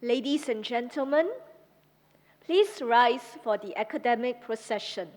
Ladies and gentlemen, please rise for the academic procession.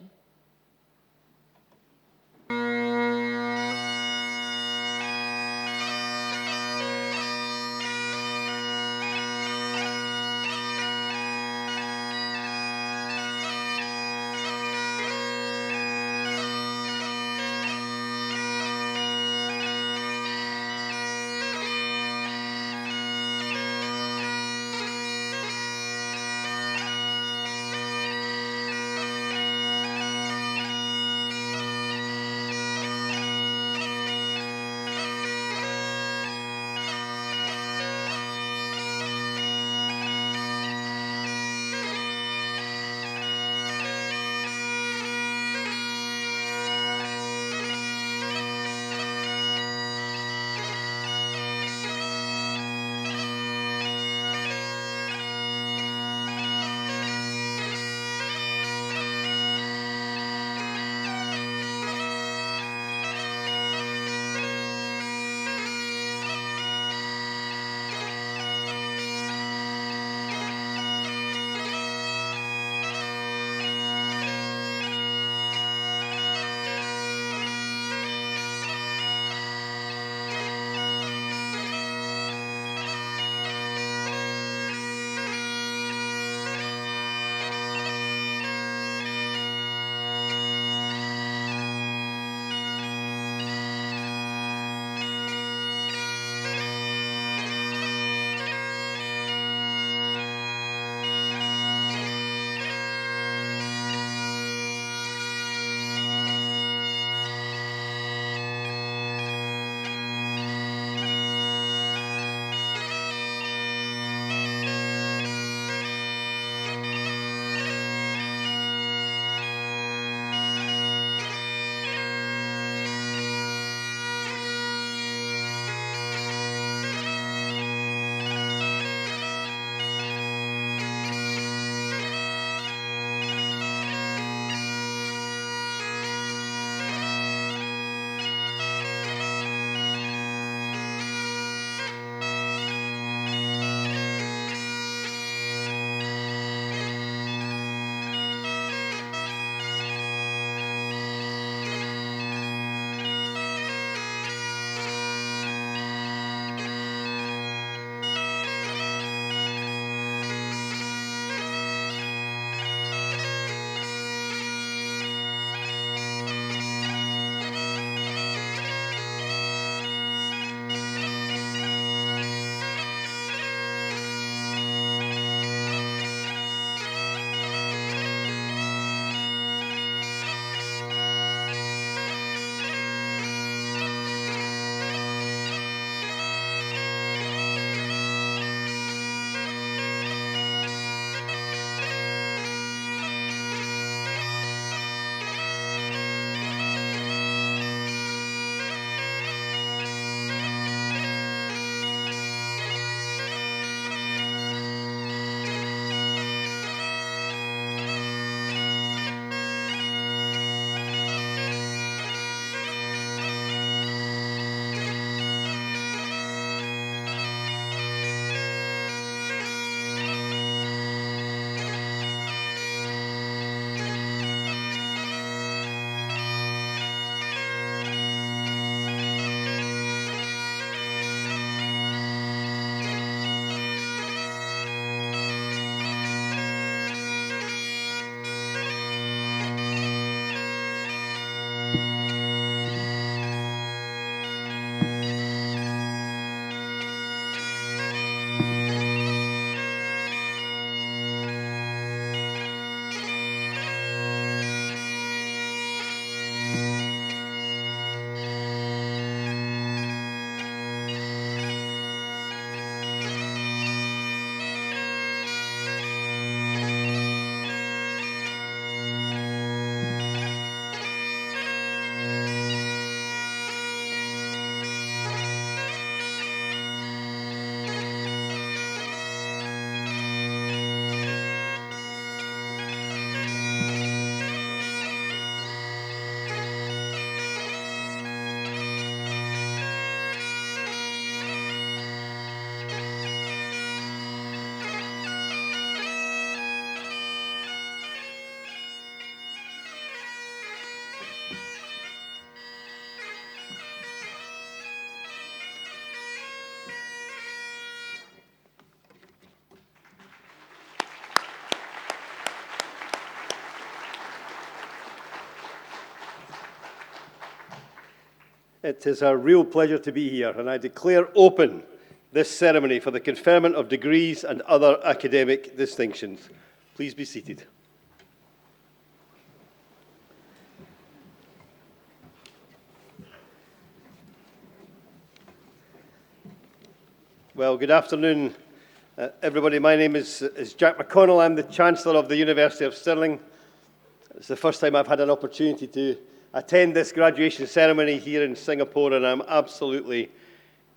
It is a real pleasure to be here, and I declare open this ceremony for the conferment of degrees and other academic distinctions. Please be seated. Well, good afternoon, everybody. My name is Jack McConnell. I'm the Chancellor of the University of Stirling. It's the first time I've had an opportunity to attend this graduation ceremony here in Singapore, and I'm absolutely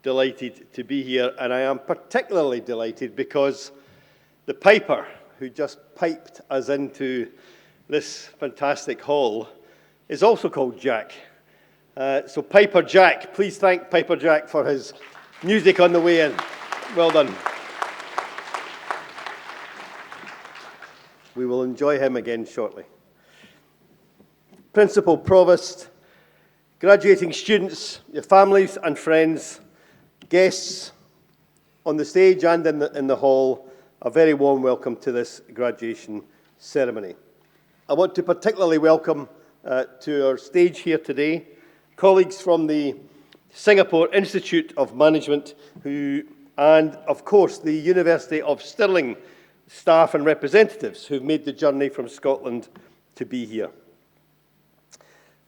delighted to be here. And I am particularly delighted because the piper who just piped us into this fantastic hall is also called Jack. So Piper Jack, please thank Piper Jack for his music on the way in. Well done. We will enjoy him again shortly. Principal, Provost, graduating students, your families and friends, guests on the stage and in the hall, a very warm welcome to this graduation ceremony. I want to particularly welcome to our stage here today colleagues from the Singapore Institute of Management and, of course, the University of Stirling staff and representatives who've made the journey from Scotland to be here.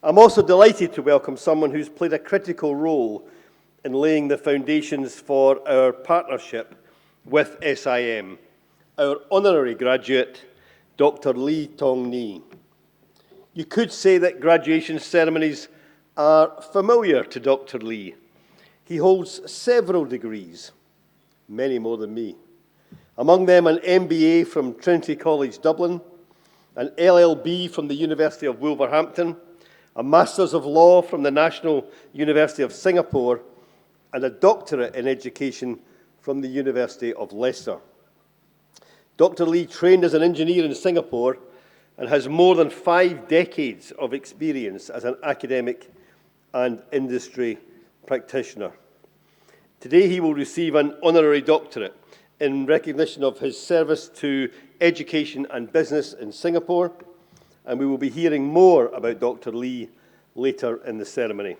I'm also delighted to welcome someone who's played a critical role in laying the foundations for our partnership with SIM, our honorary graduate, Dr. Lee Tong Ni. You could say that graduation ceremonies are familiar to Dr. Lee. He holds several degrees, many more than me. Among them an MBA from Trinity College Dublin, an LLB from the University of Wolverhampton, a Masters of Law from the National University of Singapore, and a doctorate in education from the University of Leicester. Dr. Lee trained as an engineer in Singapore and has more than 5 decades of experience as an academic and industry practitioner. Today he will receive an honorary doctorate in recognition of his service to education and business in Singapore, and we will be hearing more about Dr. Lee later in the ceremony.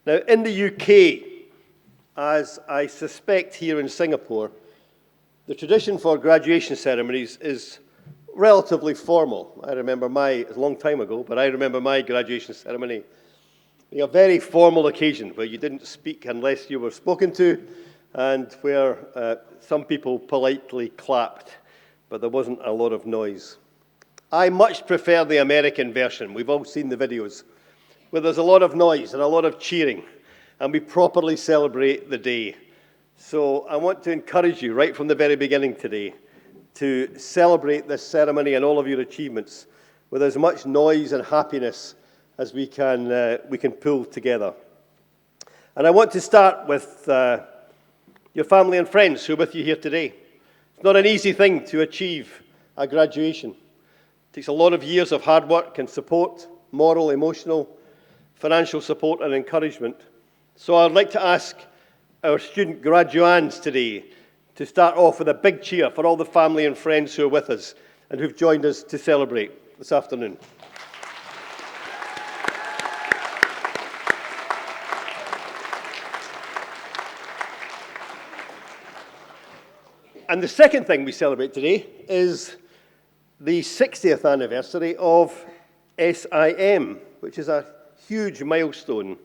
Now, in the UK, as I suspect here in Singapore, the tradition for graduation ceremonies is relatively formal. It's a long time ago, but I remember my graduation ceremony being a very formal occasion where you didn't speak unless you were spoken to, and where some people politely clapped, but there wasn't a lot of noise. I much prefer the American version. We've all seen the videos, where there's a lot of noise and a lot of cheering, and we properly celebrate the day. So I want to encourage you right from the very beginning today to celebrate this ceremony and all of your achievements with as much noise and happiness as we can pull together. And I want to start with your family and friends who are with you here today. It's not an easy thing to achieve a graduation. It takes a lot of years of hard work and support, moral, emotional, financial support and encouragement. So I'd like to ask our student graduands today to start off with a big cheer for all the family and friends who are with us and who've joined us to celebrate this afternoon. And the second thing we celebrate today is the 60th anniversary of SIM, which is a huge milestone,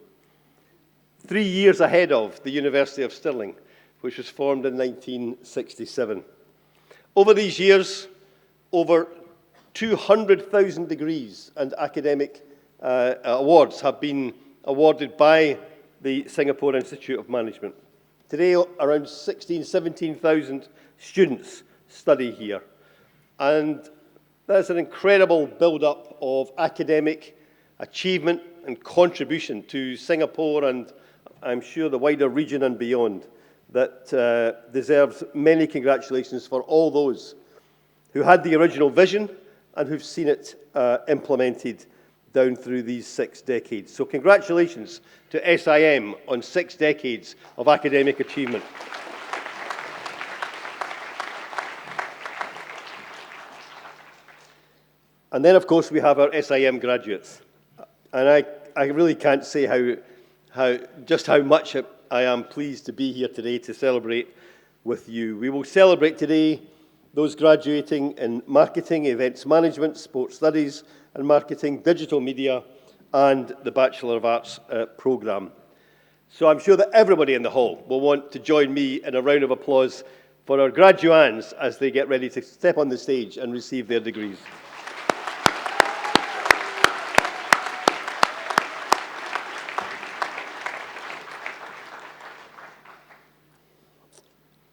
3 years ahead of the University of Stirling, which was formed in 1967. Over these years, over 200,000 degrees and academic awards have been awarded by the Singapore Institute of Management. Today, around 17,000 students study here. And there's an incredible build-up of academic achievement and contribution to Singapore and I'm sure the wider region and beyond that deserves many congratulations for all those who had the original vision and who've seen it implemented down through these 6 decades. So congratulations to SIM on 6 decades of academic achievement. And then, of course, we have our SIM graduates. And I really can't say just how much I am pleased to be here today to celebrate with you. We will celebrate today those graduating in marketing, events management, sports studies and marketing, digital media and the Bachelor of Arts programme. So I'm sure that everybody in the hall will want to join me in a round of applause for our graduands as they get ready to step on the stage and receive their degrees.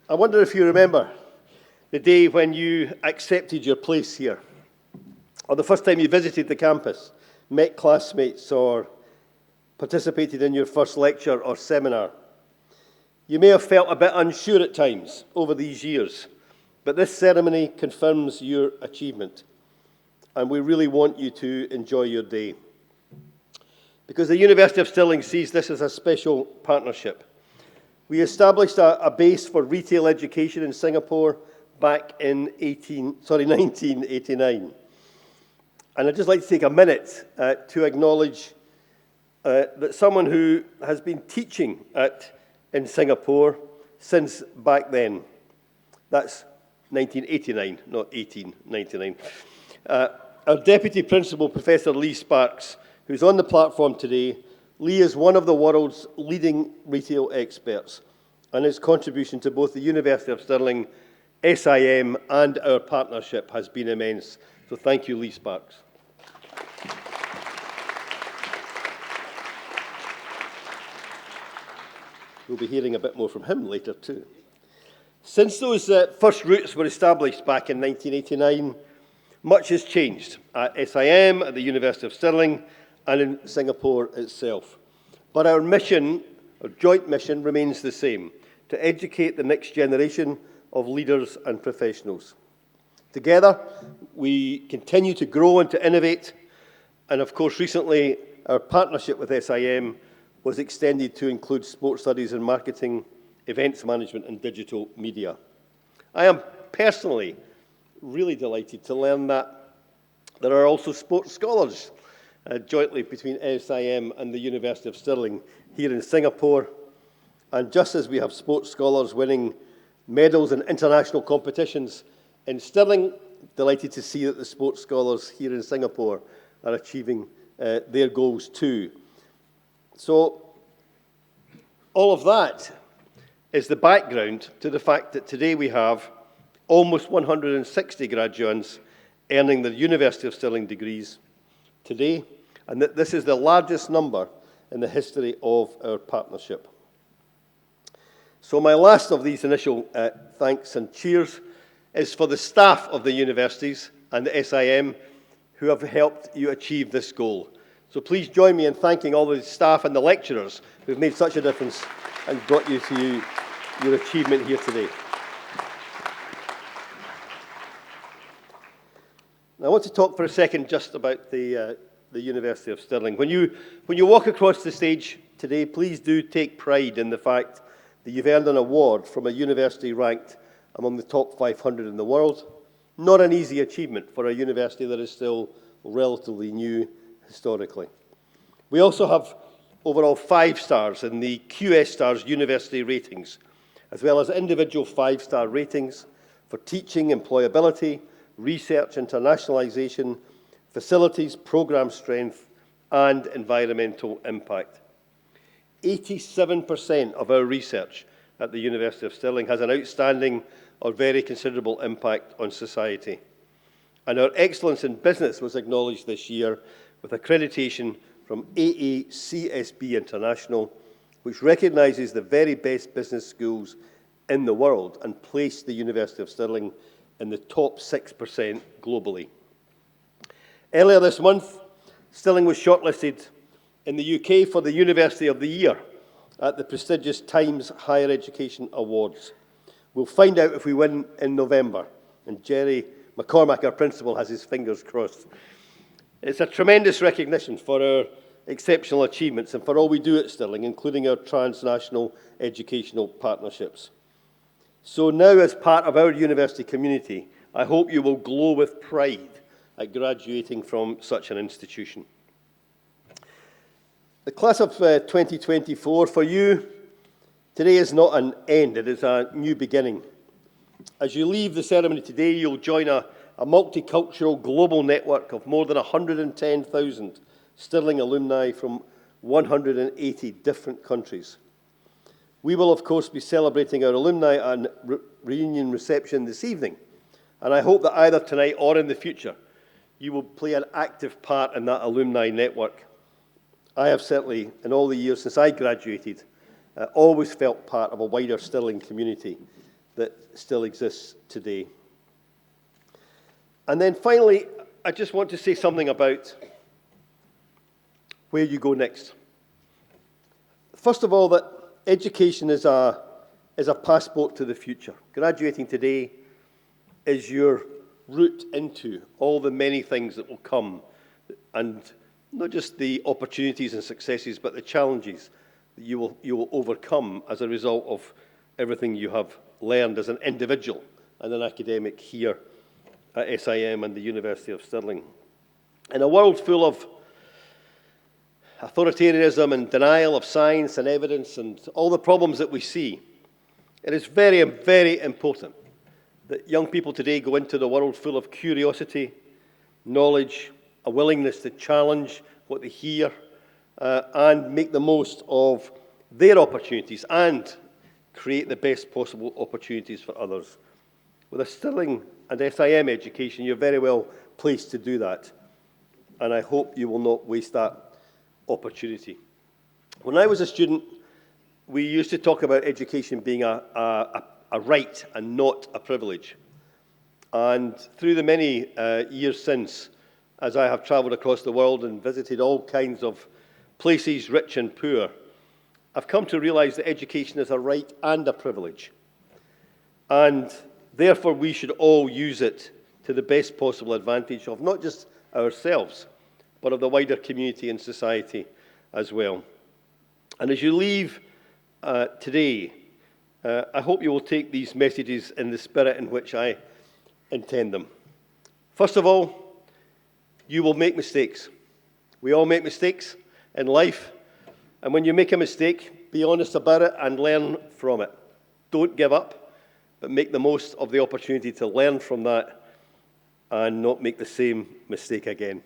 I wonder if you remember the day when you accepted your place here, or the first time you visited the campus, met classmates, or participated in your first lecture or seminar. You may have felt a bit unsure at times over these years, but this ceremony confirms your achievement, and we really want you to enjoy your day. Because the University of Stirling sees this as a special partnership. We established a base for retail education in Singapore back in 1989. And I'd just like to take a minute to acknowledge that someone who has been teaching in Singapore since back then, that's 1989, not 1899. Our Deputy Principal, Professor Lee Sparks, who's on the platform today. Lee is one of the world's leading retail experts, and his contribution to both the University of Stirling, SIM, and our partnership has been immense. So thank you, Lee Sparks. We'll be hearing a bit more from him later too. Since those first routes were established back in 1989, much has changed at SIM, at the University of Stirling, and in Singapore itself. But our mission, our joint mission, remains the same: to educate the next generation of leaders and professionals. Together, we continue to grow and to innovate, and of course, recently, our partnership with SIM was extended to include sports studies and marketing, events management, and digital media. I am personally really delighted to learn that there are also sports scholars jointly between SIM and the University of Stirling here in Singapore. And just as we have sports scholars winning medals in international competitions in Stirling, delighted to see that the sports scholars here in Singapore are achieving their goals too. So all of that is the background to the fact that today we have almost 160 graduates earning their University of Stirling degrees today, and that this is the largest number in the history of our partnership. So my last of these initial thanks and cheers is for the staff of the universities and the SIM who have helped you achieve this goal. So please join me in thanking all the staff and the lecturers who have made such a difference and brought you to your achievement here today. Now, I want to talk for a second just about the University of Stirling. When you walk across the stage today, please do take pride in the fact that you've earned an award from a university ranked among the top 500 in the world. Not an easy achievement for a university that is still relatively new historically. We also have overall 5 stars in the QS Stars University ratings, as well as individual 5-star ratings for teaching, employability, research, internationalisation, facilities, programme strength, and environmental impact. 87% of our research at the University of Stirling has an outstanding or very considerable impact on society. And our excellence in business was acknowledged this year with accreditation from AACSB International, which recognises the very best business schools in the world and placed the University of Stirling in the top 6% globally. Earlier this month, Stirling was shortlisted in the UK for the University of the Year at the prestigious Times Higher Education Awards. We'll find out if we win in November, and Jerry McCormack, our principal, has his fingers crossed. It's a tremendous recognition for our exceptional achievements and for all we do at Stirling, including our transnational educational partnerships. So now, as part of our university community, I hope you will glow with pride at graduating from such an institution. The class of 2024, for you, today is not an end, it is a new beginning. As you leave the ceremony today, you'll join a multicultural global network of more than 110,000 Stirling alumni from 180 different countries. We will, of course, be celebrating our alumni and reunion reception this evening, and I hope that either tonight or in the future, you will play an active part in that alumni network. I have certainly, in all the years since I graduated, always felt part of a wider Stirling community that still exists today. And then finally, I just want to say something about where you go next. First of all, that education is a passport to the future. Graduating today is your route into all the many things that will come, and not just the opportunities and successes, but the challenges that you will overcome as a result of everything you have learned as an individual and an academic here at SIM and the University of Stirling. In a world full of authoritarianism and denial of science and evidence and all the problems that we see, it is very, very important that young people today go into the world full of curiosity, knowledge, a willingness to challenge what they hear, and make the most of their opportunities and create the best possible opportunities for others. With a Stirling and SIM education, you're very well placed to do that, and I hope you will not waste that opportunity. When I was a student, we used to talk about education being a right and not a privilege. And through the many years since, as I have travelled across the world and visited all kinds of places, rich and poor, I've come to realise that education is a right and a privilege. And therefore, we should all use it to the best possible advantage of not just ourselves, but of the wider community and society as well. And as you leave today, I hope you will take these messages in the spirit in which I intend them. First of all, you will make mistakes. We all make mistakes in life, and when you make a mistake, be honest about it and learn from it. Don't give up, but make the most of the opportunity to learn from that and not make the same mistake again.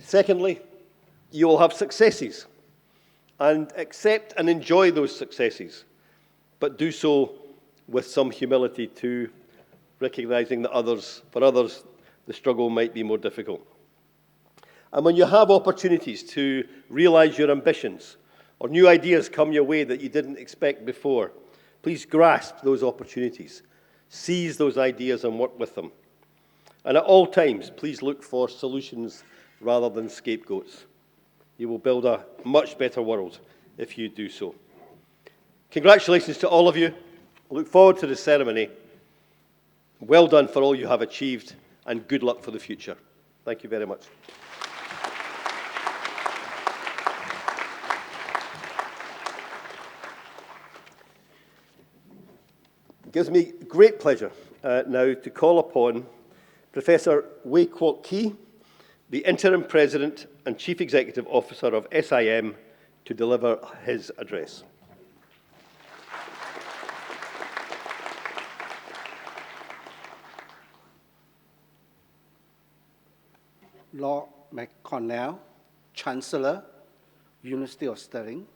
Secondly, you will have successes, and accept and enjoy those successes, but do so with some humility too, recognising that for others, the struggle might be more difficult. And when you have opportunities to realise your ambitions, or new ideas come your way that you didn't expect before, please grasp those opportunities, seize those ideas and work with them. And at all times, please look for solutions rather than scapegoats. You will build a much better world if you do so. Congratulations to all of you. I look forward to the ceremony. Well done for all you have achieved, and good luck for the future. Thank you very much. It gives me great pleasure now to call upon Professor Wei Kwok Kee, the Interim President and Chief Executive Officer of SIM, to deliver his address. Lord McConnell, Chancellor, University of Stirling,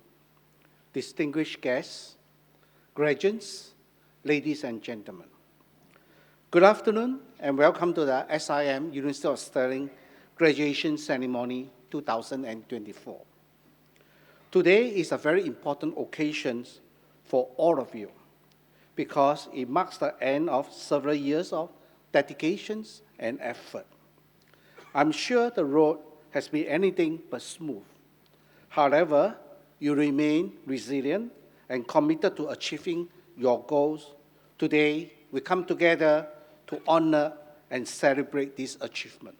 distinguished guests, graduates, ladies and gentlemen. Good afternoon and welcome to the SIM University of Stirling Graduation Ceremony 2024. Today is a very important occasion for all of you because it marks the end of several years of dedications and effort. I'm sure the road has been anything but smooth. However, you remain resilient and committed to achieving your goals. Today, we come together to honor and celebrate this achievement.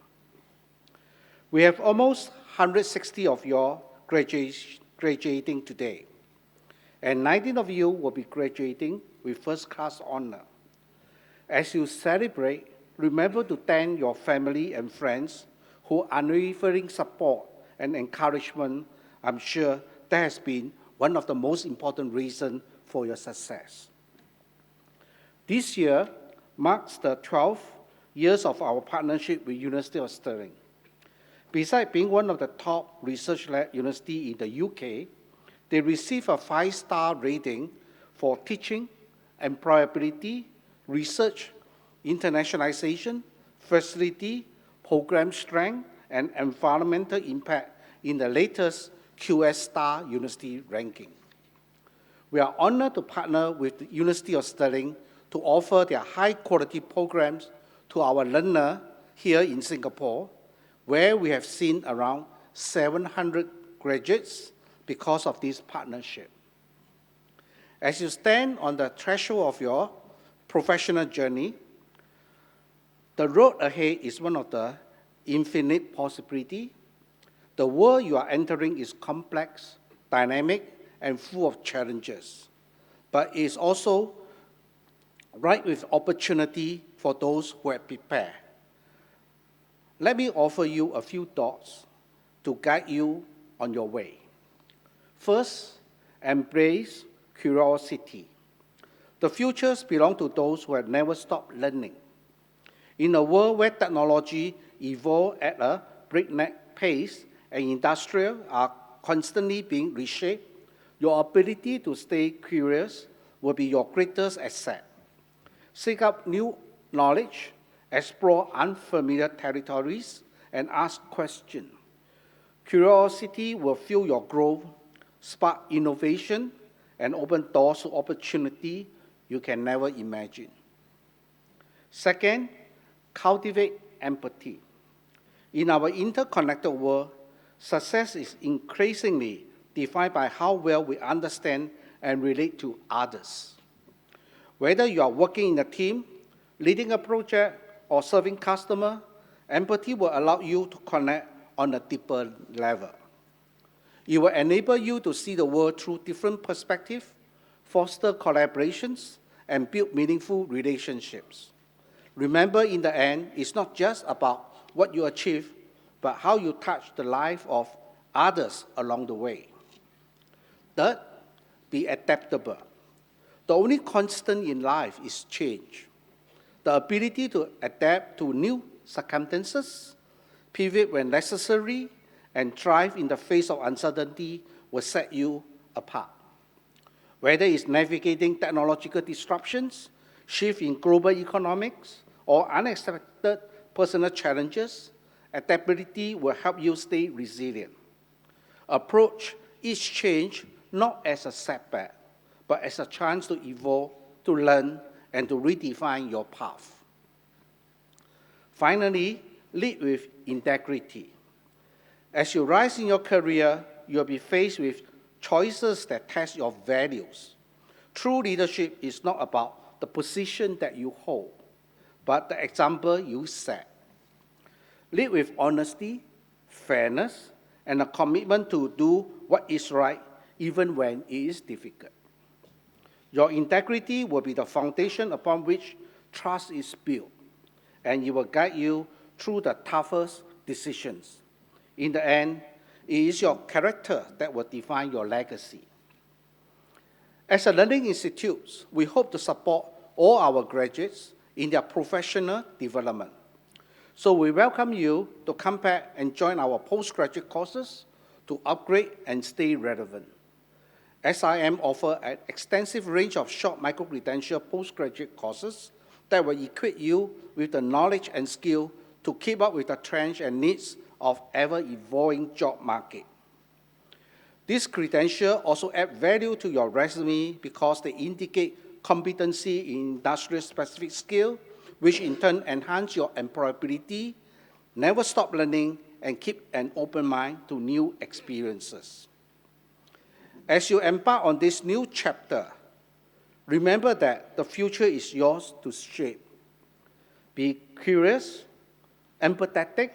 We have almost 160 of you graduating today, and 19 of you will be graduating with first-class honor. As you celebrate, remember to thank your family and friends whose unwavering support and encouragement I'm sure that has been one of the most important reasons for your success. This year marks the 12th years of our partnership with University of Stirling. Besides being one of the top research-led universities in the UK, they receive a 5-star rating for teaching, employability, research, internationalization, facility, program strength, and environmental impact in the latest QS Star University ranking. We are honored to partner with the University of Stirling to offer their high-quality programs to our learners here in Singapore, where we have seen around 700 graduates because of this partnership. As you stand on the threshold of your professional journey, the road ahead is one of the infinite possibilities. The world you are entering is complex, dynamic, and full of challenges, but it is also ripe with opportunity for those who are prepared. Let me offer you a few thoughts to guide you on your way. First, embrace curiosity. The futures belong to those who have never stopped learning. In a world where technology evolves at a breakneck pace and industries are constantly being reshaped, your ability to stay curious will be your greatest asset. Seek out new knowledge, explore unfamiliar territories, and ask questions. Curiosity will fuel your growth, spark innovation, and open doors to opportunity you can never imagine. Second, cultivate empathy. In our interconnected world, success is increasingly defined by how well we understand and relate to others. Whether you are working in a team, leading a project, or serving customers, empathy will allow you to connect on a deeper level. It will enable you to see the world through different perspectives, foster collaborations, and build meaningful relationships. Remember, in the end, it's not just about what you achieve, but how you touch the life of others along the way. Third, be adaptable. The only constant in life is change. The ability to adapt to new circumstances, pivot when necessary, and thrive in the face of uncertainty will set you apart. Whether it's navigating technological disruptions, shift in global economics, or unexpected personal challenges, adaptability will help you stay resilient. Approach each change not as a setback, but as a chance to evolve, to learn, and to redefine your path. Finally, lead with integrity. As you rise in your career, you'll be faced with choices that test your values. True leadership is not about the position that you hold, but the example you set. Lead with honesty, fairness, and a commitment to do what is right, even when it is difficult. Your integrity will be the foundation upon which trust is built, and it will guide you through the toughest decisions. In the end, it is your character that will define your legacy. As a learning institute, we hope to support all our graduates in their professional development. So we welcome you to come back and join our postgraduate courses to upgrade and stay relevant. SIM offers an extensive range of short micro-credential postgraduate courses that will equip you with the knowledge and skill to keep up with the trends and needs of ever-evolving job market. These credentials also add value to your resume because they indicate competency in industry-specific skill, which in turn enhance your employability, never stop learning, and keep an open mind to new experiences. As you embark on this new chapter, remember that the future is yours to shape. Be curious, empathetic,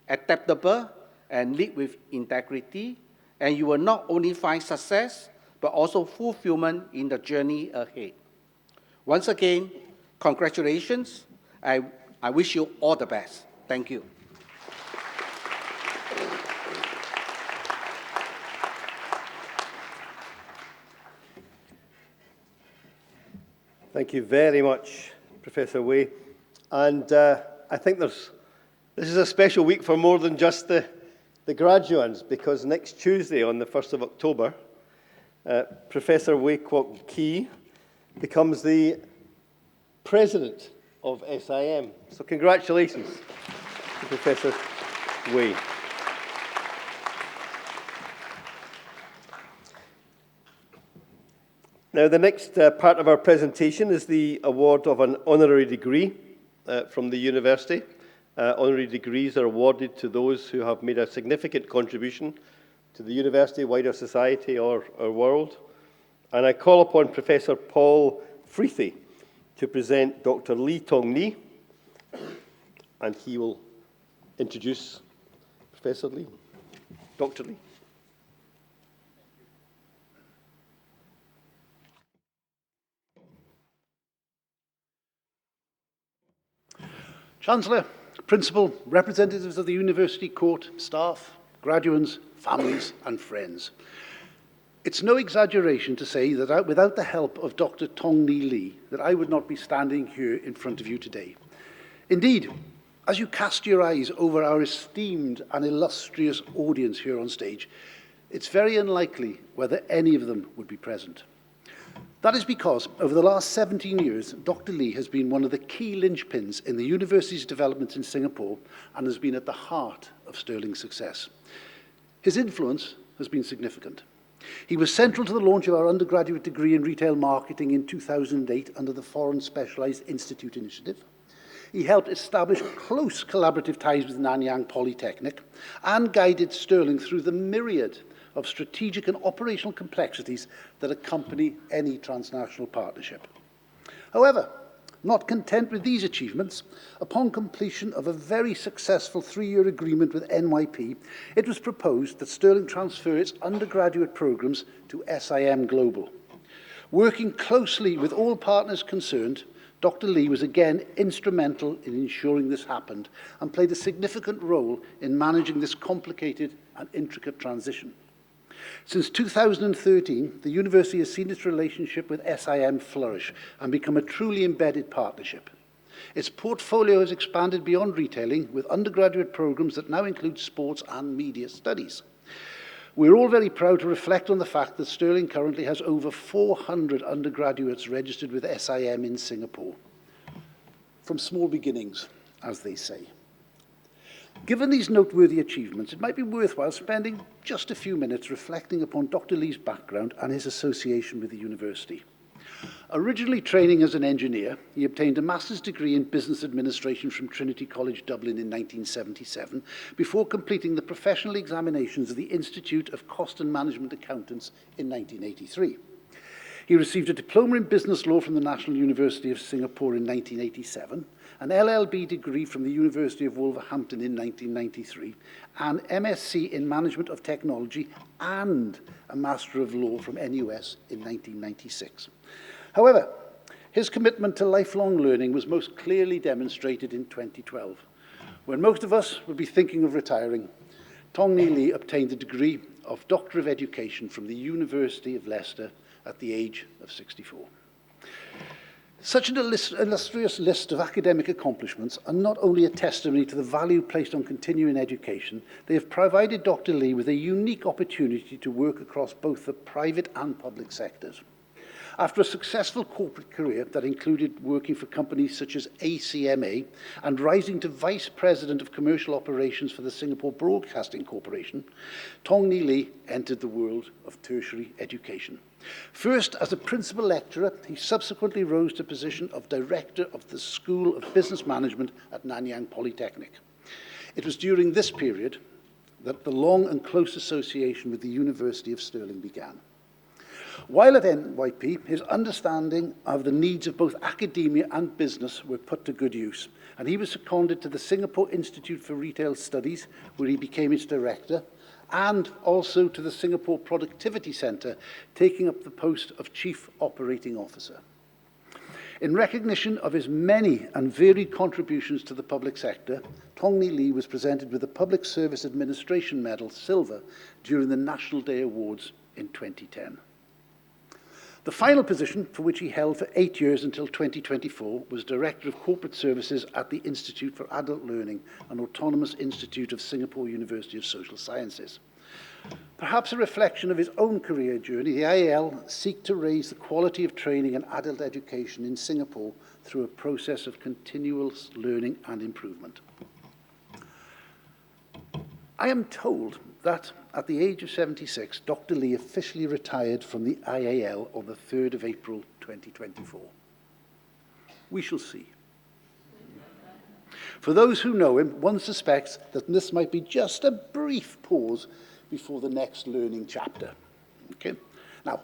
adaptable, and lead with integrity, and you will not only find success, but also fulfillment in the journey ahead. Once again, congratulations. I wish you all the best. Thank you. Thank you very much, Professor Way. And I think this is a special week for more than just the graduates, because next Tuesday, on the 1st of October, Professor Way Kwok Kee becomes the president of SIM. So congratulations to Professor Way. Now, the next part of our presentation is the award of an honorary degree from the university. Honorary degrees are awarded to those who have made a significant contribution to the university, wider society, or our world. And I call upon Professor Paul Freethy to present Dr. Lee Tong Ni, and he will introduce Professor Lee. Dr. Lee. Chancellor, Principal, representatives of the University Court, staff, graduates, families and friends. It's no exaggeration to say that without the help of Dr. Tong Ni Lee, that I would not be standing here in front of you today. Indeed, as you cast your eyes over our esteemed and illustrious audience here on stage, it's very unlikely whether any of them would be present. That is because, over the last 17 years, Dr. Lee has been one of the key linchpins in the university's development in Singapore and has been at the heart of Stirling's success. His influence has been significant. He was central to the launch of our undergraduate degree in retail marketing in 2008 under the Foreign Specialised Institute Initiative. He helped establish close collaborative ties with Nanyang Polytechnic and guided Stirling through the myriad of strategic and operational complexities that accompany any transnational partnership. However, not content with these achievements, upon completion of a very successful 3-year agreement with NYP, it was proposed that Stirling transfer its undergraduate programs to SIM Global. Working closely with all partners concerned, Dr. Lee was again instrumental in ensuring this happened and played a significant role in managing this complicated and intricate transition. Since 2013, the university has seen its relationship with SIM flourish and become a truly embedded partnership. Its portfolio has expanded beyond retailing with undergraduate programs that now include sports and media studies. We're all very proud to reflect on the fact that Stirling currently has over 400 undergraduates registered with SIM in Singapore. From small beginnings, as they say. Given these noteworthy achievements, it might be worthwhile spending just a few minutes reflecting upon Dr. Lee's background and his association with the university. Originally training as an engineer, he obtained a master's degree in business administration from Trinity College Dublin in 1977, before completing the professional examinations of the Institute of Cost and Management Accountants in 1983. He received a diploma in business law from the National University of Singapore in 1987, an LLB degree from the University of Wolverhampton in 1993, an MSc in Management of Technology and a Master of Law from NUS in 1996. However, his commitment to lifelong learning was most clearly demonstrated in 2012. When most of us would be thinking of retiring, Tong Ni Lee obtained a degree of Doctor of Education from the University of Leicester at the age of 64. Such an illustrious list of academic accomplishments are not only a testimony to the value placed on continuing education, they have provided Dr. Lee with a unique opportunity to work across both the private and public sectors. After a successful corporate career that included working for companies such as ACMA and rising to Vice President of Commercial Operations for the Singapore Broadcasting Corporation, Tong Ni Lee entered the world of tertiary education. First, as a principal lecturer, he subsequently rose to the position of Director of the School of Business Management at Nanyang Polytechnic. It was during this period that the long and close association with the University of Stirling began. While at NYP, his understanding of the needs of both academia and business were put to good use, and he was seconded to the Singapore Institute for Retail Studies, where he became its director, and also to the Singapore Productivity Centre, taking up the post of Chief Operating Officer. In recognition of his many and varied contributions to the public sector, Tong Ni Lee was presented with the Public Service Administration Medal Silver during the National Day Awards in 2010. The final position, for which he held for 8 years until 2024, was Director of Corporate Services at the Institute for Adult Learning, an autonomous institute of Singapore University of Social Sciences. Perhaps a reflection of his own career journey, the IAL seek to raise the quality of training and adult education in Singapore through a process of continuous learning and improvement. I am told that at the age of 76, Dr. Lee officially retired from the IAL on the 3rd of April 2024. We shall see. For those who know him, one suspects that this might be just a brief pause before the next learning chapter. Okay? Now,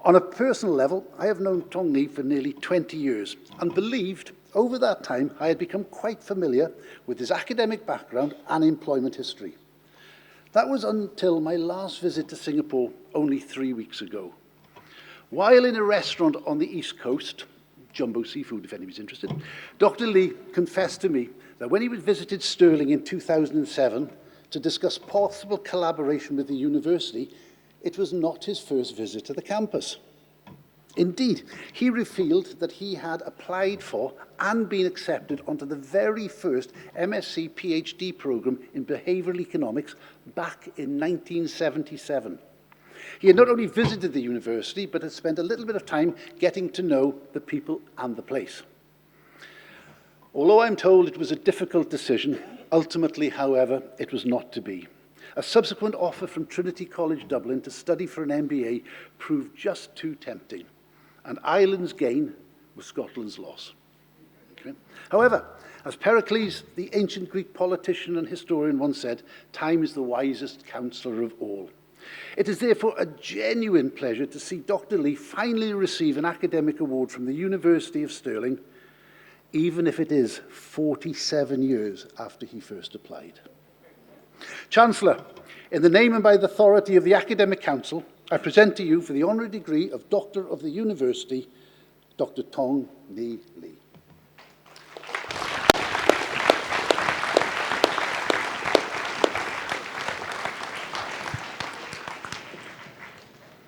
on a personal level, I have known Tong Lee for nearly 20 years and believed over that time I had become quite familiar with his academic background and employment history. That was until my last visit to Singapore only 3 weeks ago. While in a restaurant on the East Coast, Jumbo Seafood if anybody's interested, Dr. Lee confessed to me that when he visited Stirling in 2007 to discuss possible collaboration with the university, it was not his first visit to the campus. Indeed, he revealed that he had applied for and been accepted onto the very first MSc PhD program in behavioural economics back in 1977. He had not only visited the university, but had spent a little bit of time getting to know the people and the place. Although I'm told it was a difficult decision, ultimately, however, it was not to be. A subsequent offer from Trinity College Dublin to study for an MBA proved just too tempting. And Ireland's gain was Scotland's loss. Okay? However, as Pericles, the ancient Greek politician and historian, once said, time is the wisest counsellor of all. It is therefore a genuine pleasure to see Dr. Lee finally receive an academic award from the University of Stirling, even if it is 47 years after he first applied. Chancellor, in the name and by the authority of the Academic Council, I present to you for the honorary degree of Doctor of the University, Dr. Tong Ni Lee.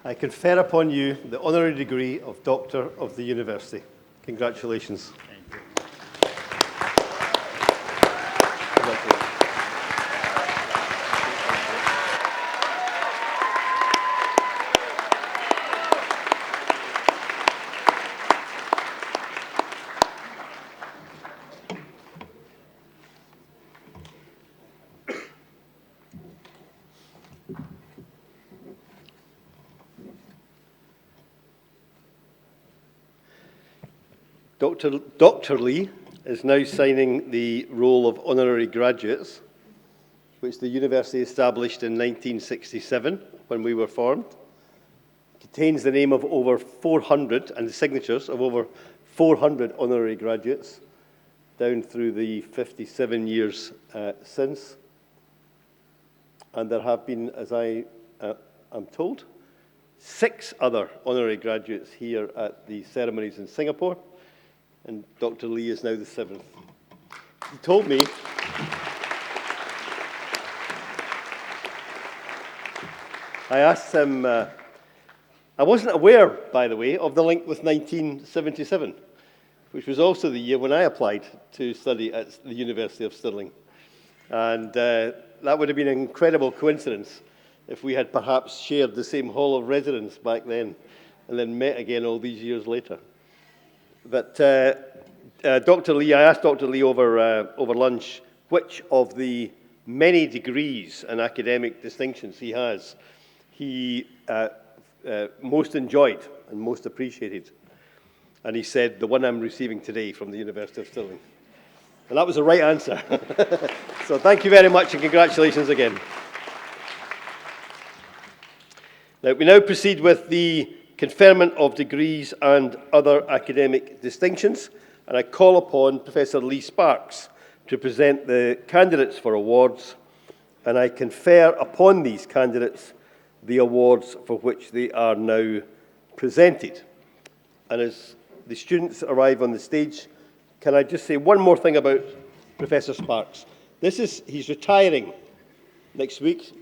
I confer upon you the honorary degree of Doctor of the University. Congratulations. Dr. Lee is now signing the roll of honorary graduates, which the university established in 1967 when we were formed. It contains the name of over 400 and the signatures of over 400 honorary graduates down through the 57 years since. And there have been, as I am told, 6 other honorary graduates here at the ceremonies in Singapore. And Dr. Lee is now the 7th. He told me I asked him, I wasn't aware, by the way, of the link with 1977, which was also the year when I applied to study at the University of Stirling. And that would have been an incredible coincidence if we had perhaps shared the same hall of residence back then and then met again all these years later. But Dr. Lee, I asked Dr. Lee over lunch which of the many degrees and academic distinctions he has he most enjoyed and most appreciated. And he said, the one I'm receiving today from the University of Stirling. And that was the right answer. So thank you very much and congratulations again. Now, we now proceed with the conferment of degrees and other academic distinctions, and I call upon Professor Lee Sparks to present the candidates for awards, and I confer upon these candidates the awards for which they are now presented. And as the students arrive on the stage, can I just say one more thing about Professor Sparks? He's retiring next week.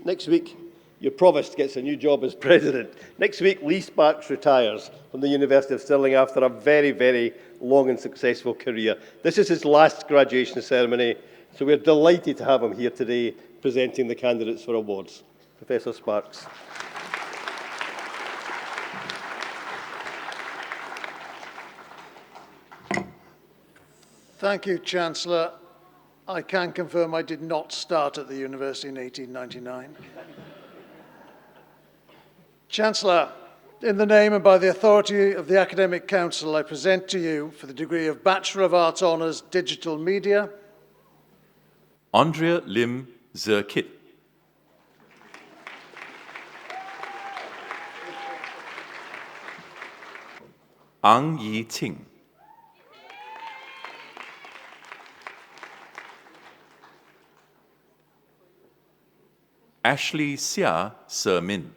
Your provost gets a new job as president. Next week, Lee Sparks retires from the University of Stirling after a very, very long and successful career. This is his last graduation ceremony, so we're delighted to have him here today presenting the candidates for awards. Professor Sparks. Thank you, Chancellor. I can confirm I did not start at the university in 1899. Chancellor, in the name and by the authority of the Academic Council, I present to you for the degree of Bachelor of Arts Honours Digital Media, Andrea Lim Zerkit. Ang Yi Ting. Ashley Sia Sermin.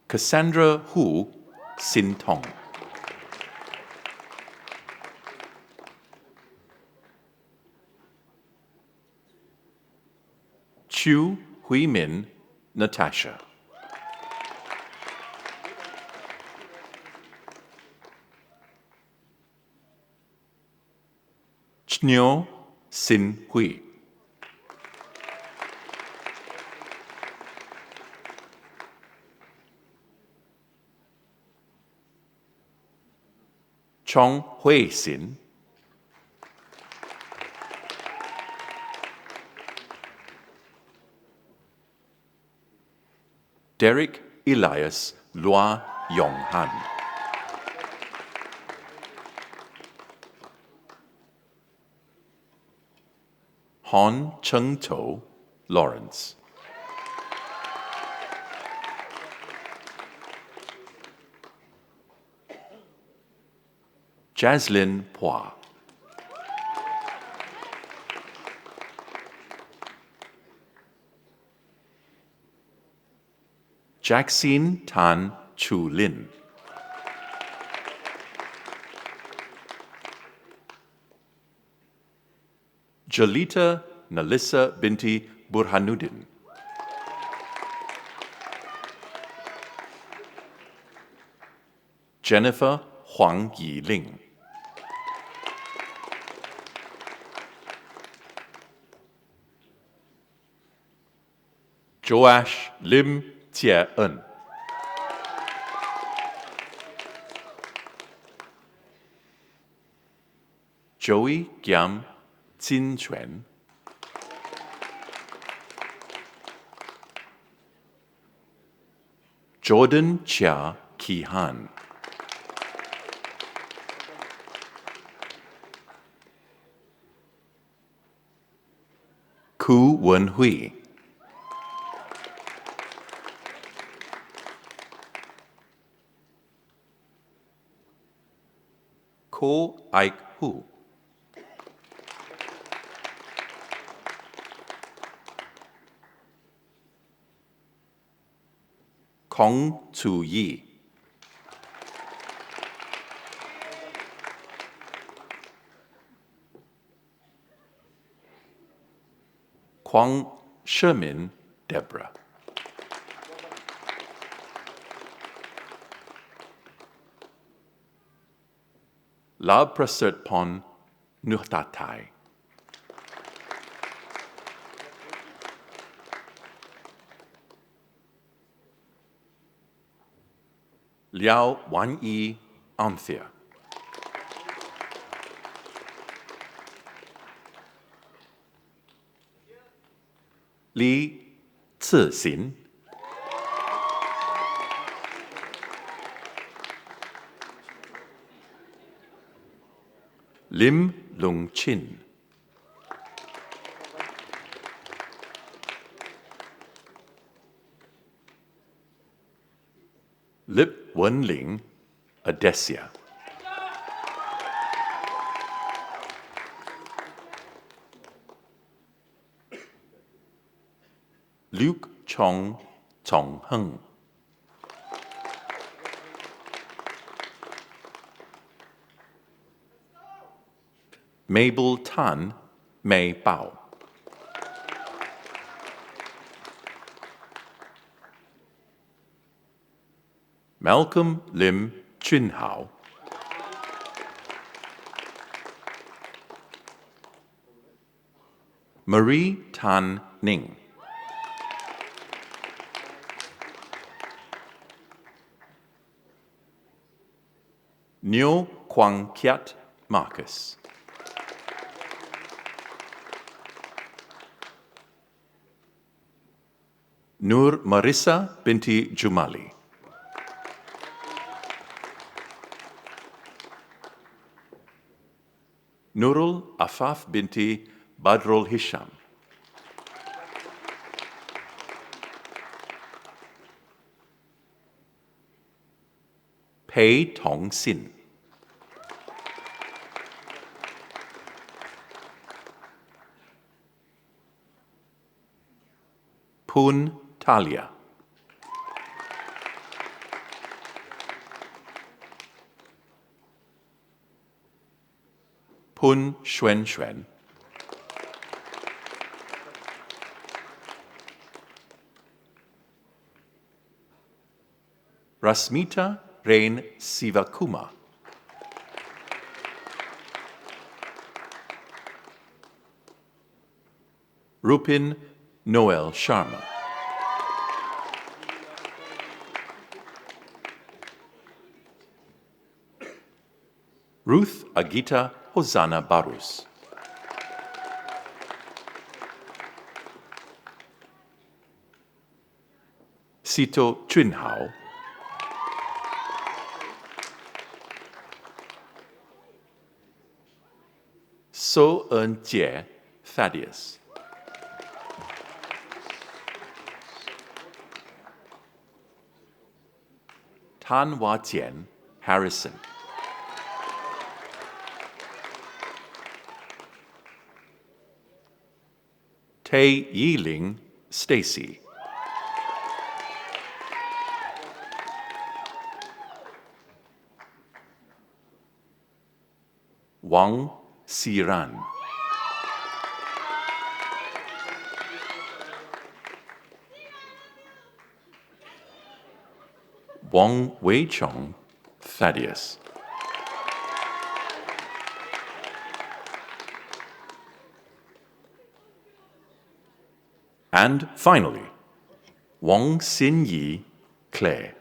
Cassandra Hu Sin Tong. Chu Hui Min Natasha. Chnyo Sin Hui. Chong Hui Sin. Derek Elias Lua Yonghan. Hon Cheng To Lawrence. Jaslyn Pua. Jackson Tan Chu Lin. Jalita Nalissa binti Burhanuddin. Jennifer Huang Yiling. Joash Lim Jie En. Joey Giam Jin Chuan. Jordan Chia Ki Han. Ku Wen Hui. Ko Ike Hu. Kong Tzu Yi. Kwang Shermin Deborah. Lab Prasert Pon Nuhtatai. Liao Wan Yi Anthea. Li Cixin. Lim Lung Chin. Lip Wenling Adesia. Luke Chong Chong Heng. Mabel Tan Mei Bao. Malcolm Lim Junhao. Marie Tan Ning. Neo Kwang Kiat Marcus. Nur Marissa binti Jumali. Nurul Afaf binti Badrul Hisham. Pei Tong Sin. Poon Talia. Poon Xuan Xuan. Rasmita Rain Sivakuma. Rupin Noel Sharma. Ruth Agita Hosanna Barus. Sito Junhao. So Eun Jie Thaddeus. Tan Hua Jian Harrison. Tay Yiling Stacy. Wang Siran. Wang Weichong Thaddeus. And finally, Wang Xinyi Claire.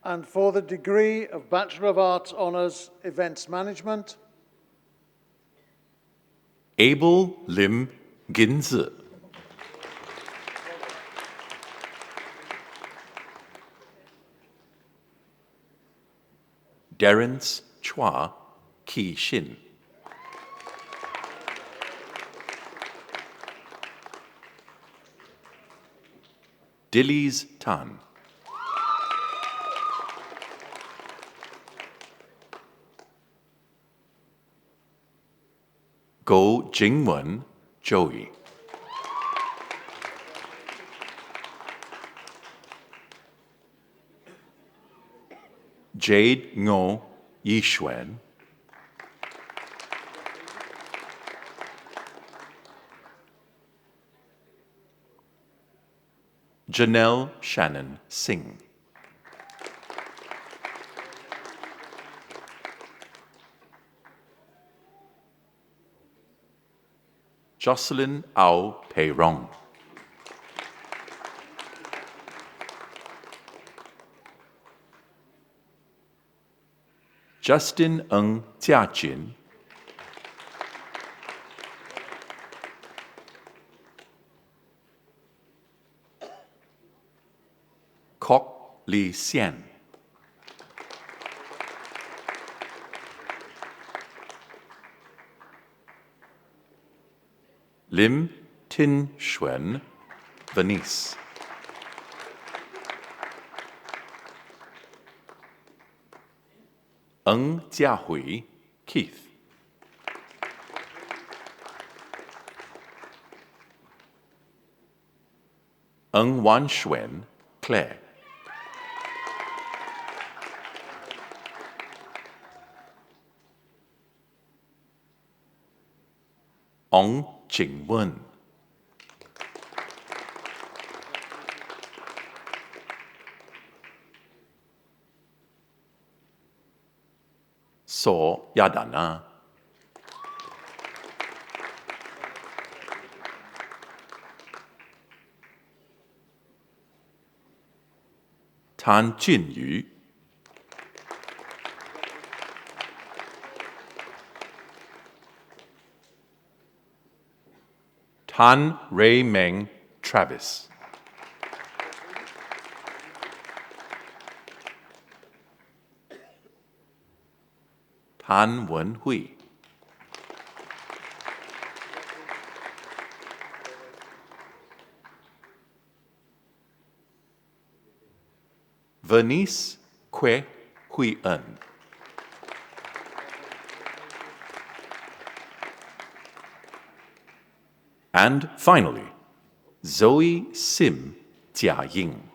And for the degree of Bachelor of Arts Honours, Events Management, Abel Lim Ginzi. Terence Chua Ki Shin. Dillies Tan. Go Jingwen Joey. Jade Ngo Yixuan. Janelle Shannon Singh. Jocelyn Au Pei Rong. Justin Ng Jiajin. Kok Li Xian. Lim Tin Xuan Venice. Ng Jiahui Keith. Ng Wan Xuan Claire. Ong Jing-wen. So Yadana. Tan Jinyu. Tan Rei-meng Travis. Tan Wen-hui. Vernice Kwe Hui-en. And finally, Zoe Sim Jia-ying.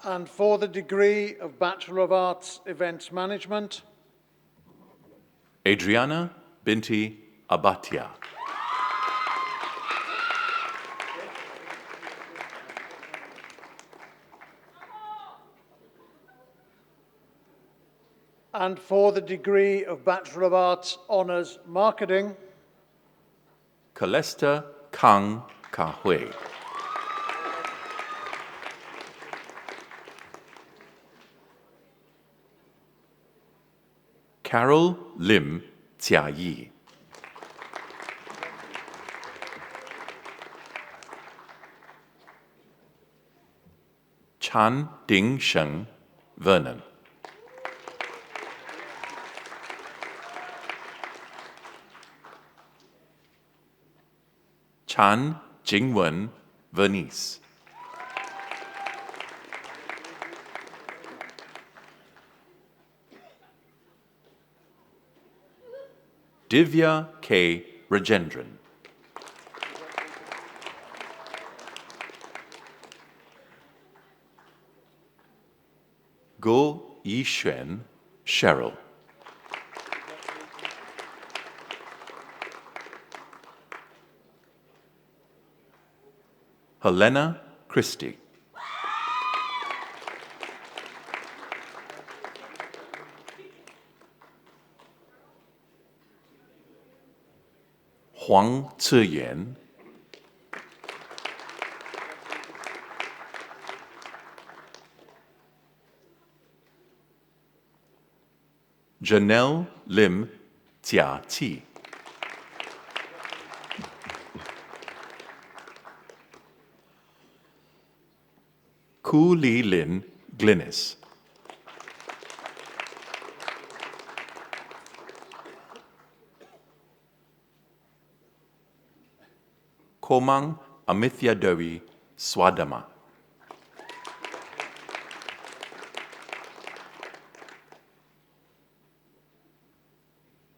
And for the degree of Bachelor of Arts, Events Management, Adriana Binti Abatia. and for the degree of Bachelor of Arts, Honours, Marketing, Calesta Kang Ka-hui. Carol Lim Jia-yi. Chan Ding-sheng Vernon. Chan Jingwen Vernice. Divya K. Rajendran. Go Yixuan Cheryl. Helena Christie. Huang Ziyan. Janelle Lim Jia-qi. Ku Li Lin Glynis. Komang Amithya Dewi Swadama.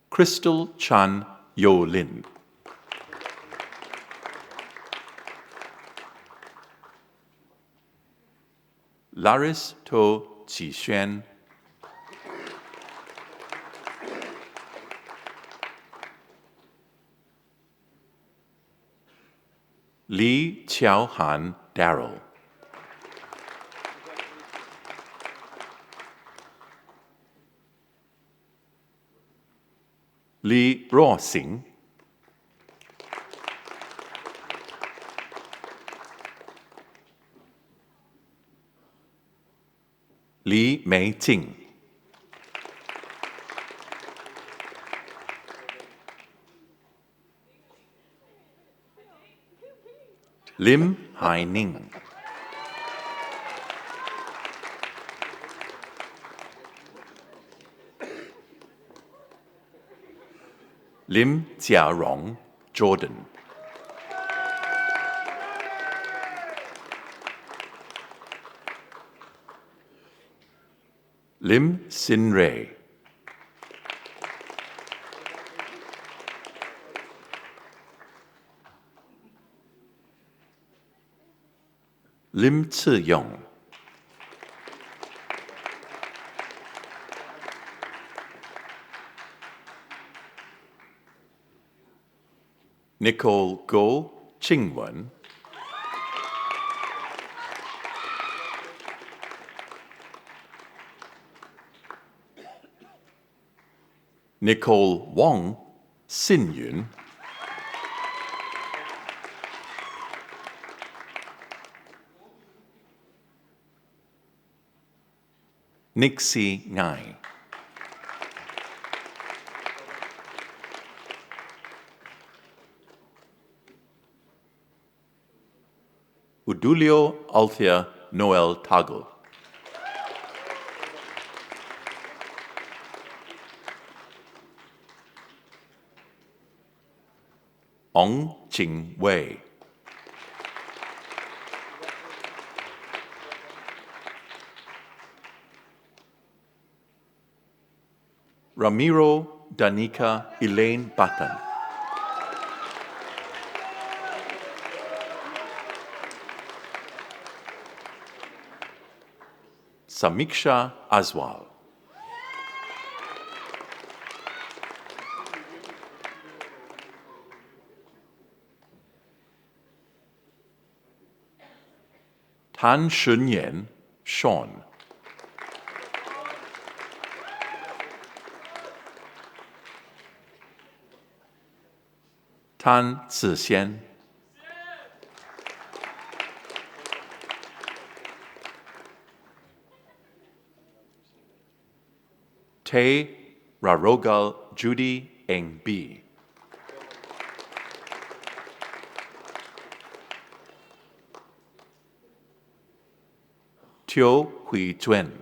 Crystal Chan Yo Lin. Laris To Qixuan. Li Qiaohan Darrell. Li Ruoxing. Li Meijing. Lim Haining. Lim Jiarong Jordan. Lim Sin Rei. Lim Tze-yong. Nicole Go Ching-wen. Nicole Wong Sin-yun. Nixie Ngai. Udulio Althea Noel Tagl. Ong Ching Wei. Ramiro Danica Elaine Batan. Samiksha Aswal. Tan Shunyan Sean. Tan Zixian. Te Rarogal Judy Eng B. Teo Hui Zuen.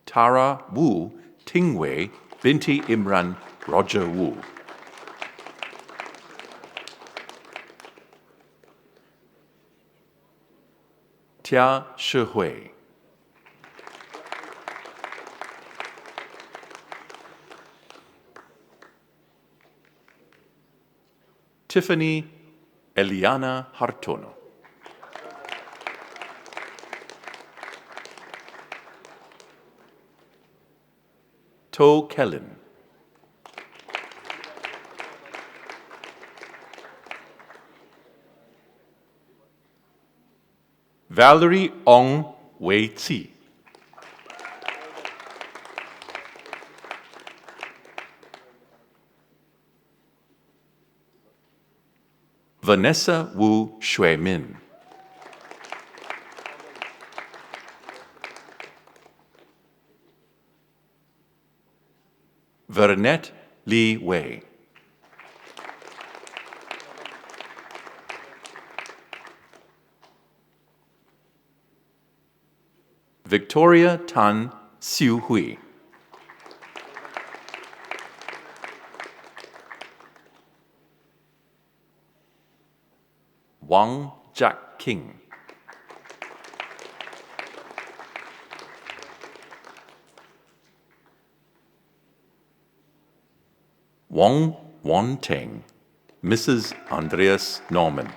Tara Wu Tingwei Binti Imran Roger Wu. Tia Shihui. Tiffany Eliana Hartono. To Kellen. Valerie Ong Wei Tzi. Vanessa Wu Shui-min. Vernette Li Wei. Victoria Tan Siu Hui. Wang Jack King. Wong Wan Teng, Mrs. Andreas Norman.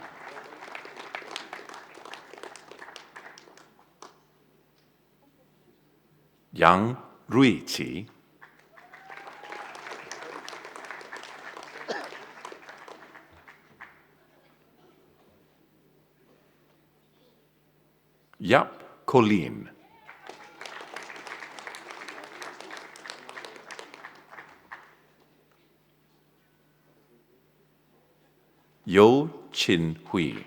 Yang Ruiqi. Yap Colleen. Yo Chin Hui.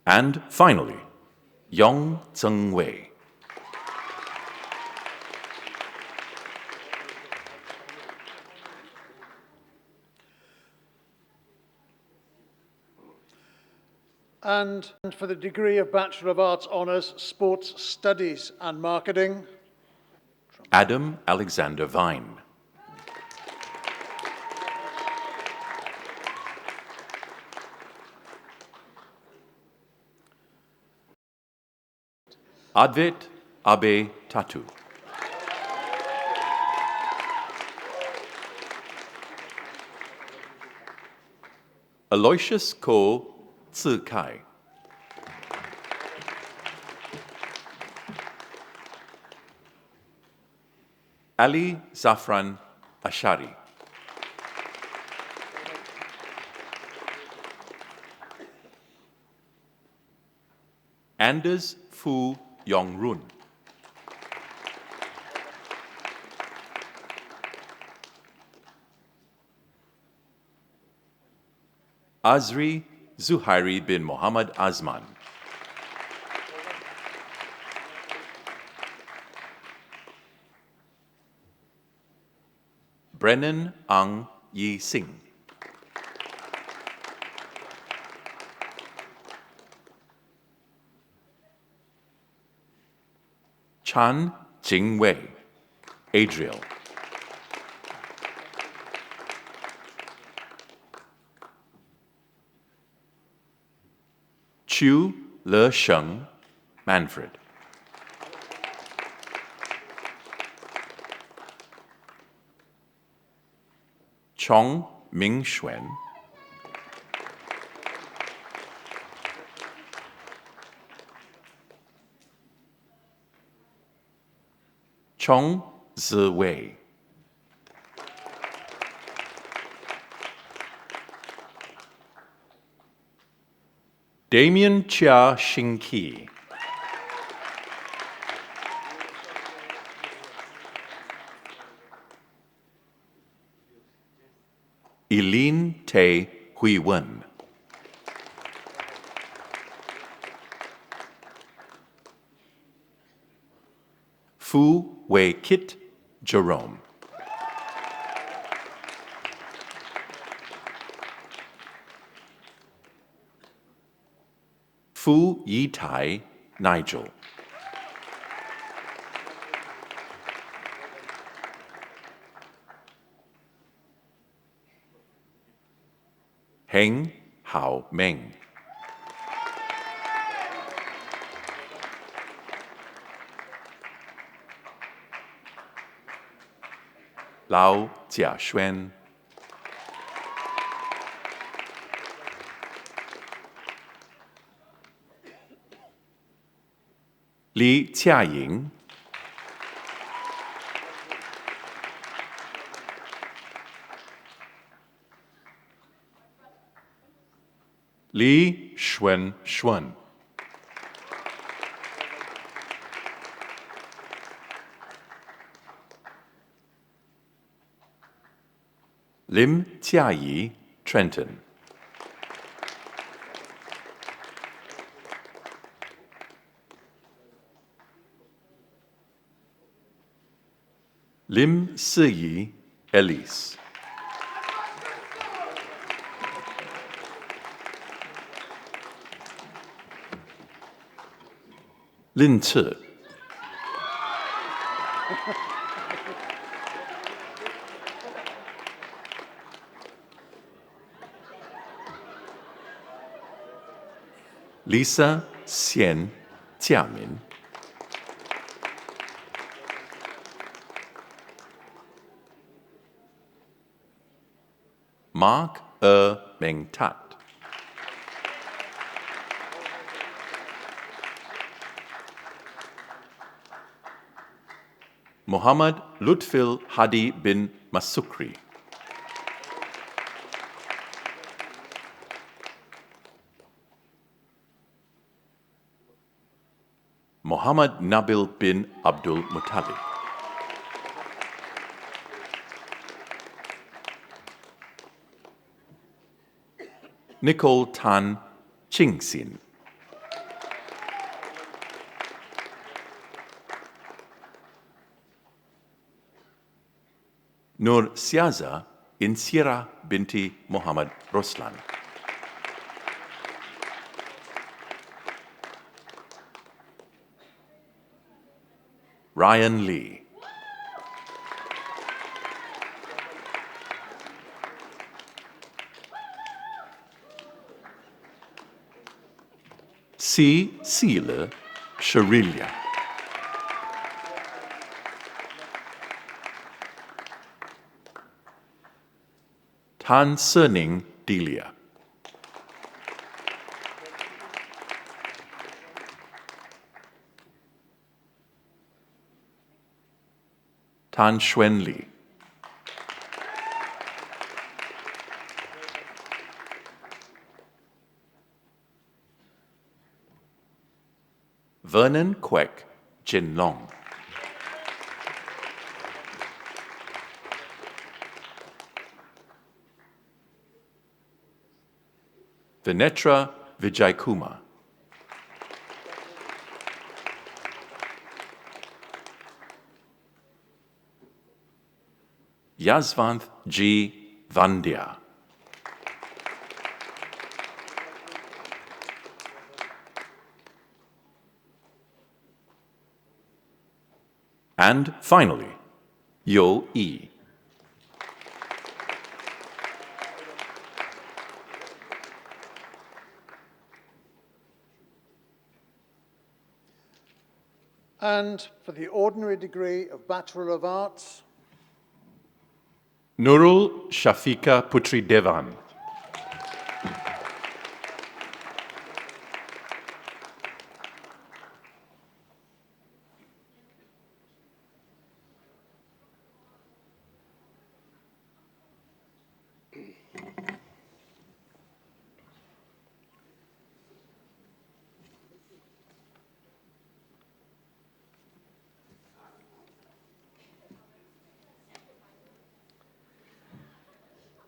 And finally, Yong Zheng Wei. And for the degree of Bachelor of Arts Honours, Sports Studies and Marketing, Adam Alexander Vine. Advet Abe Tatu. Aloysius Ko Tzu Kai. Ali Zafran Ashari. Anders Fu Yongrun. Azri Zuhairi bin Mohammed Azman. Brennan Ang Yi Singh. Chan Jingwei, Adriel. Chu Le Sheng, Manfred. Chong Ming Xuan. Chong Ziwei. Damien Chia Xingqi. Eileen Tay Hui Wen. Fu Wei Kit Jerome. Fu Yi Tai Nigel. Heng Hao Meng. Lao Jiaxuan. Li Jiaying. Li Xuan Xuan. Lim Jiayi, Trenton. Lim Siyi, Elise. Lin Ci. Lisa Xian Jiamin. Mark Meng Tat. Muhammad Lutfil Hadi bin Masukri. Muhammad Nabil bin Abdul Muttalib. Nicole Tan Qingxin. Nur Siaza Insira binti Muhammad Roslan. Ryan Lee. C. Seele Sharilia. Han Serning Delia. Tan Xuan Li. Vernon Kwek Jin Long. Vinetra Vijaykumar. Yasvanth G. Vandya. And finally, Yo Yi. And for the ordinary degree of Bachelor of Arts, Nurul Shafika Putri Devan.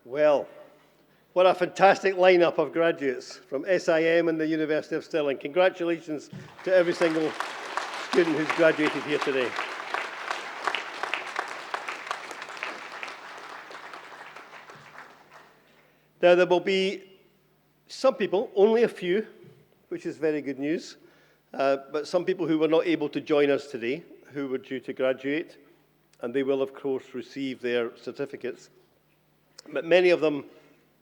Well, what a fantastic lineup of graduates from SIM and the University of Stirling. Congratulations to every single student who's graduated here today. Now, there will be some people, only a few, which is very good news, but some people who were not able to join us today, who were due to graduate, and they will, of course, receive their certificates. But many of them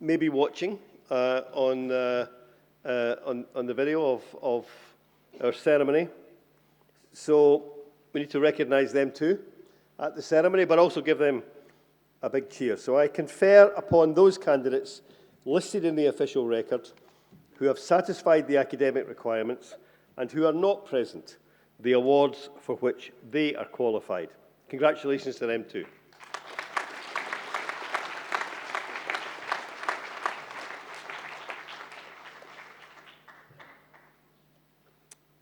may be watching on the video of our ceremony. So we need to recognise them too at the ceremony, but also give them a big cheer. So I confer upon those candidates listed in the official record who have satisfied the academic requirements and who are not present the awards for which they are qualified. Congratulations to them too.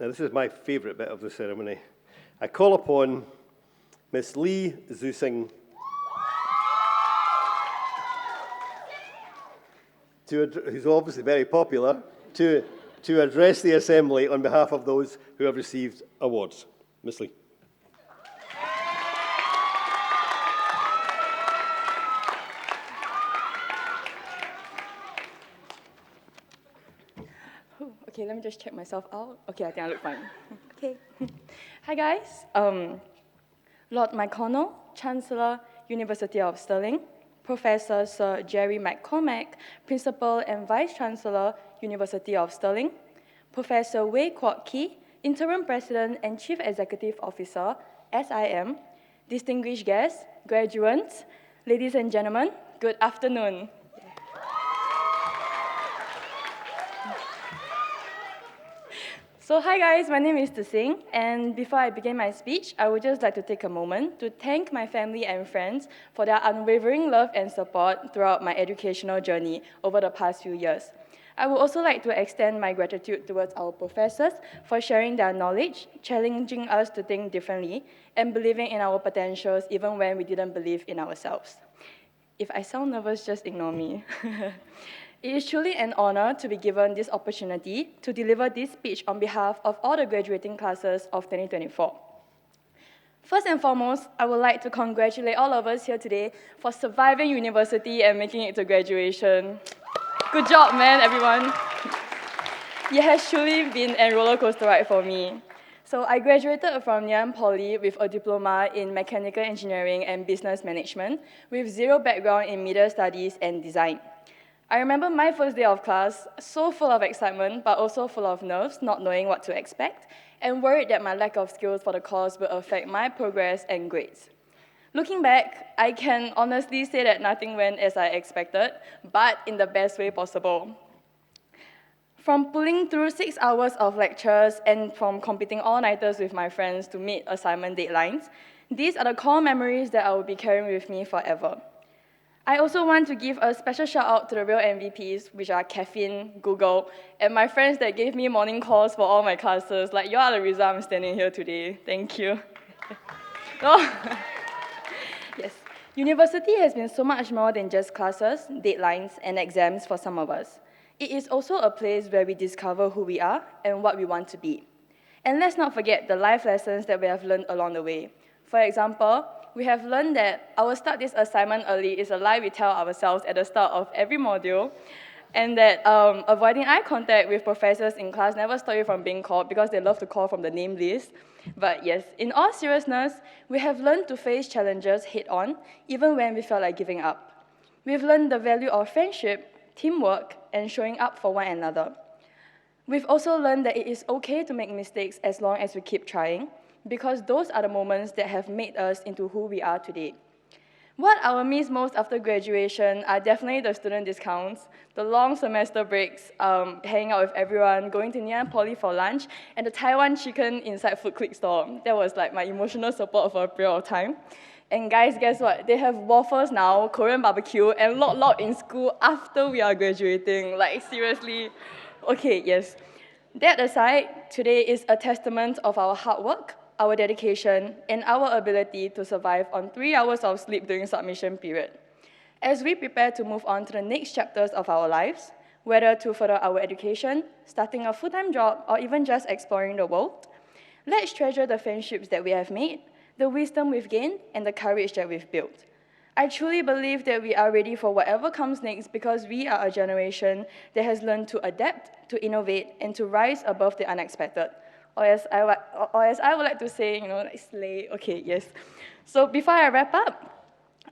Now, this is my favourite bit of the ceremony. I call upon Miss Lee Zusing who's obviously very popular, to address the Assembly on behalf of those who have received awards. Miss Lee. Okay, let me just check myself out. Okay, I think I look fine. Okay. Hi, guys. Lord McConnell, Chancellor, University of Stirling, Professor Sir Jerry McCormack, Principal and Vice-Chancellor, University of Stirling, Professor Wei Kwok Kee, Interim President and Chief Executive Officer, SIM, distinguished guests, graduates, ladies and gentlemen, good afternoon. So hi guys, my name is Sing, and before I begin my speech, I would just like to take a moment to thank my family and friends for their unwavering love and support throughout my educational journey over the past few years. I would also like to extend my gratitude towards our professors for sharing their knowledge, challenging us to think differently, and believing in our potentials even when we didn't believe in ourselves. If I sound nervous, just ignore me. It is truly an honor to be given this opportunity to deliver this speech on behalf of all the graduating classes of 2024. First and foremost, I would like to congratulate all of us here today for surviving university and making it to graduation. Good job, man, everyone. It has truly been a roller coaster ride for me. So I graduated from Nanyang Poly with a diploma in mechanical engineering and business management with zero background in media studies and design. I remember my first day of class, so full of excitement, but also full of nerves, not knowing what to expect, and worried that my lack of skills for the course would affect my progress and grades. Looking back, I can honestly say that nothing went as I expected, but in the best way possible. From pulling through 6 hours of lectures and from competing all-nighters with my friends to meet assignment deadlines, these are the core memories that I will be carrying with me forever. I also want to give a special shout out to the real MVPs, which are Caffeine, Google, and my friends that gave me morning calls for all my classes. Like, you are the reason I'm standing here today. Thank you. Oh. Yes, university has been so much more than just classes, deadlines, and exams for some of us. It is also a place where we discover who we are and what we want to be. And let's not forget the life lessons that we have learned along the way. For example, we have learned that our start this assignment early is a lie we tell ourselves at the start of every module, and that avoiding eye contact with professors in class never stop you from being called because they love to call from the name list. But yes, in all seriousness, we have learned to face challenges head-on, even when we felt like giving up. We've learned the value of friendship, teamwork, and showing up for one another. We've also learned that it is okay to make mistakes as long as we keep trying, because those are the moments that have made us into who we are today. What I will miss most after graduation are definitely the student discounts, the long semester breaks, hanging out with everyone, going to Ngee Ann Poly for lunch, and the Taiwan chicken inside Food Click store. That was like my emotional support for a period of time. And guys, guess what? They have waffles now, Korean barbecue, and lok in school after we are graduating. Like, seriously. Okay, yes. That aside, today is a testament of our hard work, our dedication, and our ability to survive on 3 hours of sleep during submission period. As we prepare to move on to the next chapters of our lives, whether to further our education, starting a full-time job, or even just exploring the world, let's treasure the friendships that we have made, the wisdom we've gained, and the courage that we've built. I truly believe that we are ready for whatever comes next because we are a generation that has learned to adapt, to innovate, and to rise above the unexpected. Or as I would like to say, like slay. Okay, yes. So before I wrap up,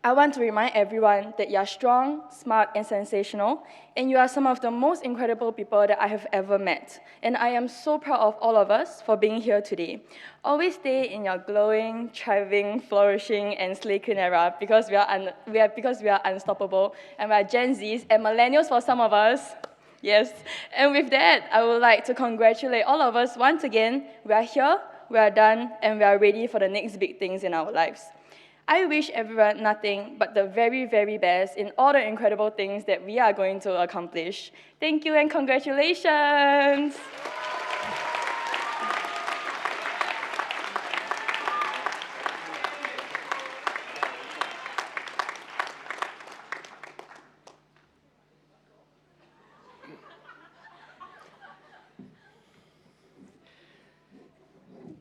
I want to remind everyone that you are strong, smart, and sensational, and you are some of the most incredible people that I have ever met. And I am so proud of all of us for being here today. Always stay in your glowing, thriving, flourishing, and slay queen era because we are unstoppable, and we are Gen Zs and millennials for some of us. Yes, and with that, I would like to congratulate all of us once again. We are here, we are done, and we are ready for the next big things in our lives. I wish everyone nothing but the very, very best in all the incredible things that we are going to accomplish. Thank you and congratulations!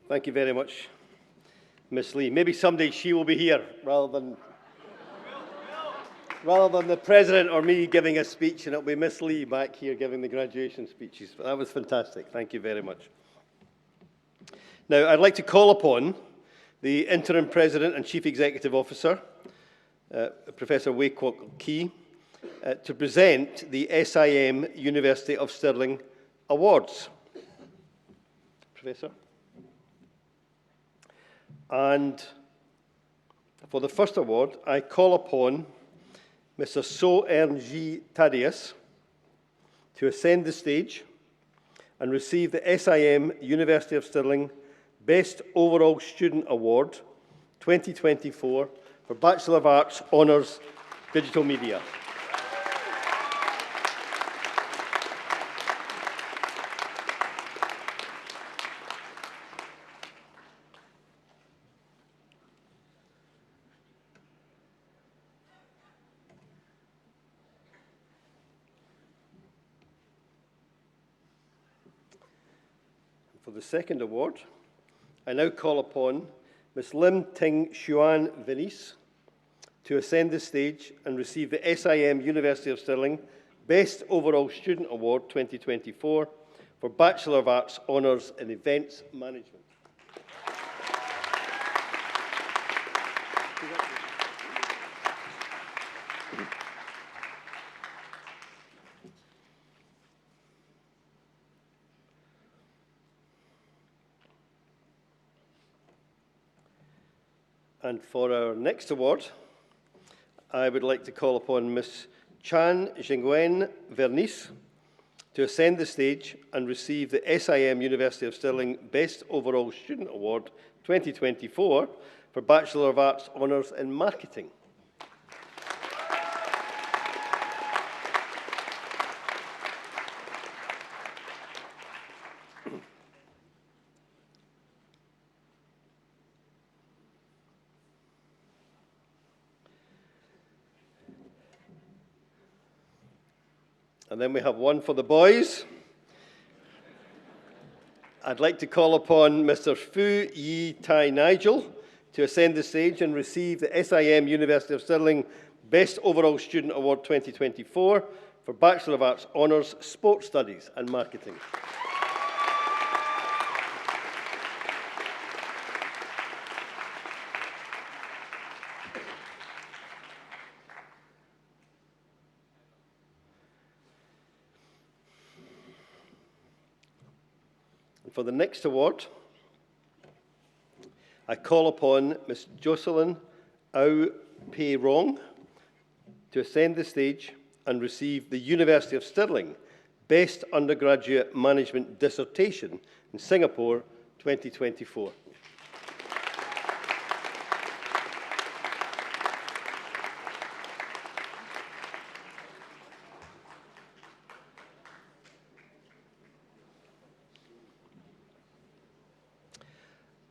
Thank you very much, Miss Lee. Maybe someday she will be here rather than the president or me giving a speech, and it'll be Miss Lee back here giving the graduation speeches. That was fantastic. Thank you very much. Now, I'd like to call upon the interim president and chief executive officer, Professor Wei Kwok Kee, to present the SIM University of Stirling Awards. Professor. And for the first award, I call upon Mr. So Ern-Ji Thaddeus to ascend the stage and receive the SIM University of Stirling Best Overall Student Award 2024 for Bachelor of Arts Honours Digital Media. For the second award, I now call upon Ms. Lim Ting Xuan Venice to ascend the stage and receive the SIM University of Stirling Best Overall Student Award 2024 for Bachelor of Arts Honours in Events Management. And for our next award, I would like to call upon Ms. Chan Jingwen Vernice to ascend the stage and receive the SIM University of Stirling Best Overall Student Award 2024 for Bachelor of Arts Honours in Marketing. And then we have one for the boys. I'd like to call upon Mr. Fu Yi Tai Nigel to ascend the stage and receive the SIM University of Stirling Best Overall Student Award 2024 for Bachelor of Arts Honours, Sports Studies and Marketing. For the next award, I call upon Ms. Jocelyn Au Pei Rong to ascend the stage and receive the University of Stirling Best Undergraduate Management Dissertation in Singapore 2024.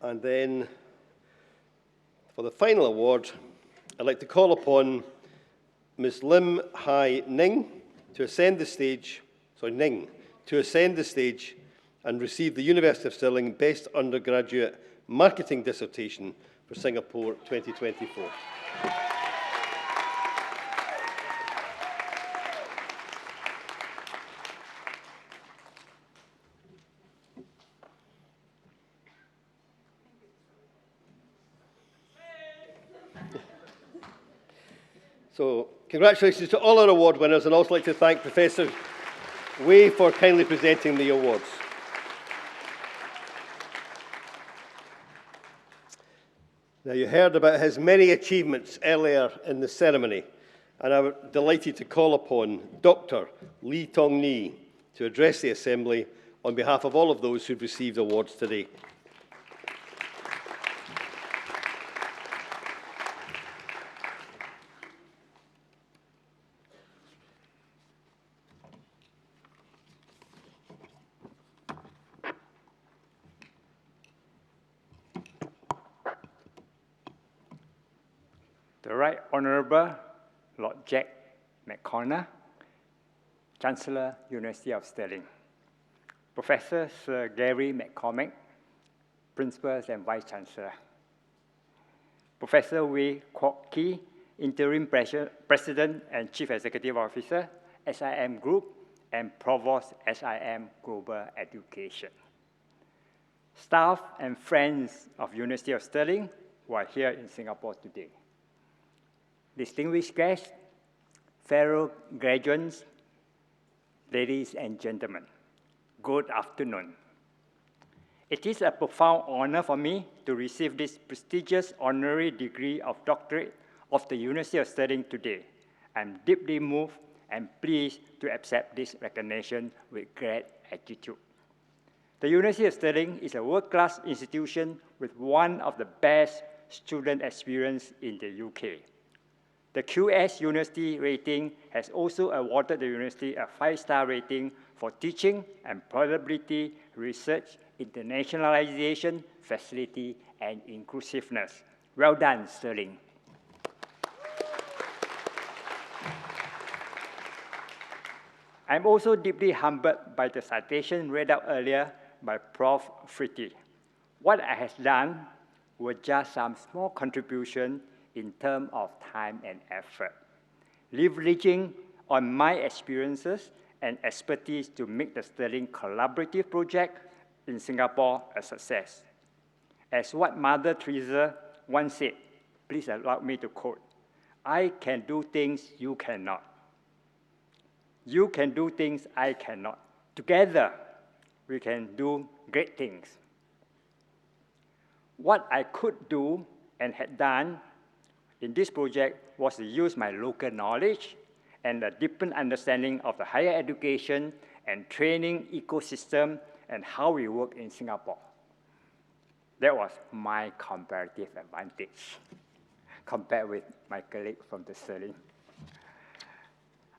And then, for the final award, I'd like to call upon Ms. Lim Hai Ning to ascend the stage, and receive the University of Stirling Best Undergraduate Marketing Dissertation for Singapore 2024. So, congratulations to all our award winners, and I'd also like to thank Professor Wei for kindly presenting the awards. Now, you heard about his many achievements earlier in the ceremony, and I'm delighted to call upon Dr. Lee Tong Ni to address the Assembly on behalf of all of those who've received awards today. The Right Honourable Lord Jack McConnell, Chancellor, University of Stirling. Professor Sir Gary McCormack, Principals and Vice Chancellor. Professor Wei Kwok Kee, Interim President and Chief Executive Officer, SIM Group, and Provost, SIM Global Education. Staff and friends of University of Stirling who are here in Singapore today. Distinguished guests, fellow graduates, ladies and gentlemen, good afternoon. It is a profound honor for me to receive this prestigious honorary degree of doctorate of the University of Stirling today. I'm deeply moved and pleased to accept this recognition with great gratitude. The University of Stirling is a world-class institution with one of the best student experience in the UK. The QS University rating has also awarded the university a 5-star rating for teaching, employability, research, internationalization, facility, and inclusiveness. Well done, Stirling. I'm also deeply humbled by the citation read out earlier by Prof. Fritty. What I have done were just some small contribution in terms of time and effort, leveraging on my experiences and expertise to make the Stirling Collaborative Project in Singapore a success. As what Mother Teresa once said, please allow me to quote, "I can do things you cannot. You can do things I cannot. Together, we can do great things." What I could do and had done in this project was to use my local knowledge and a deepened understanding of the higher education and training ecosystem and how we work in Singapore. That was my comparative advantage compared with my colleague from the Stirling.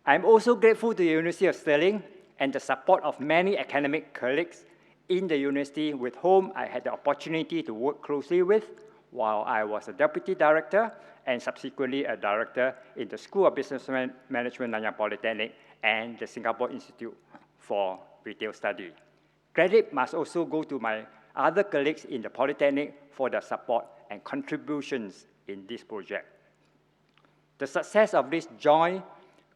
I'm also grateful to the University of Stirling and the support of many academic colleagues in the university with whom I had the opportunity to work closely with while I was a deputy director and subsequently a director in the School of Business Management, Nanyang Polytechnic, and the Singapore Institute for Retail Study. Credit must also go to my other colleagues in the Polytechnic for their support and contributions in this project. The success of this joint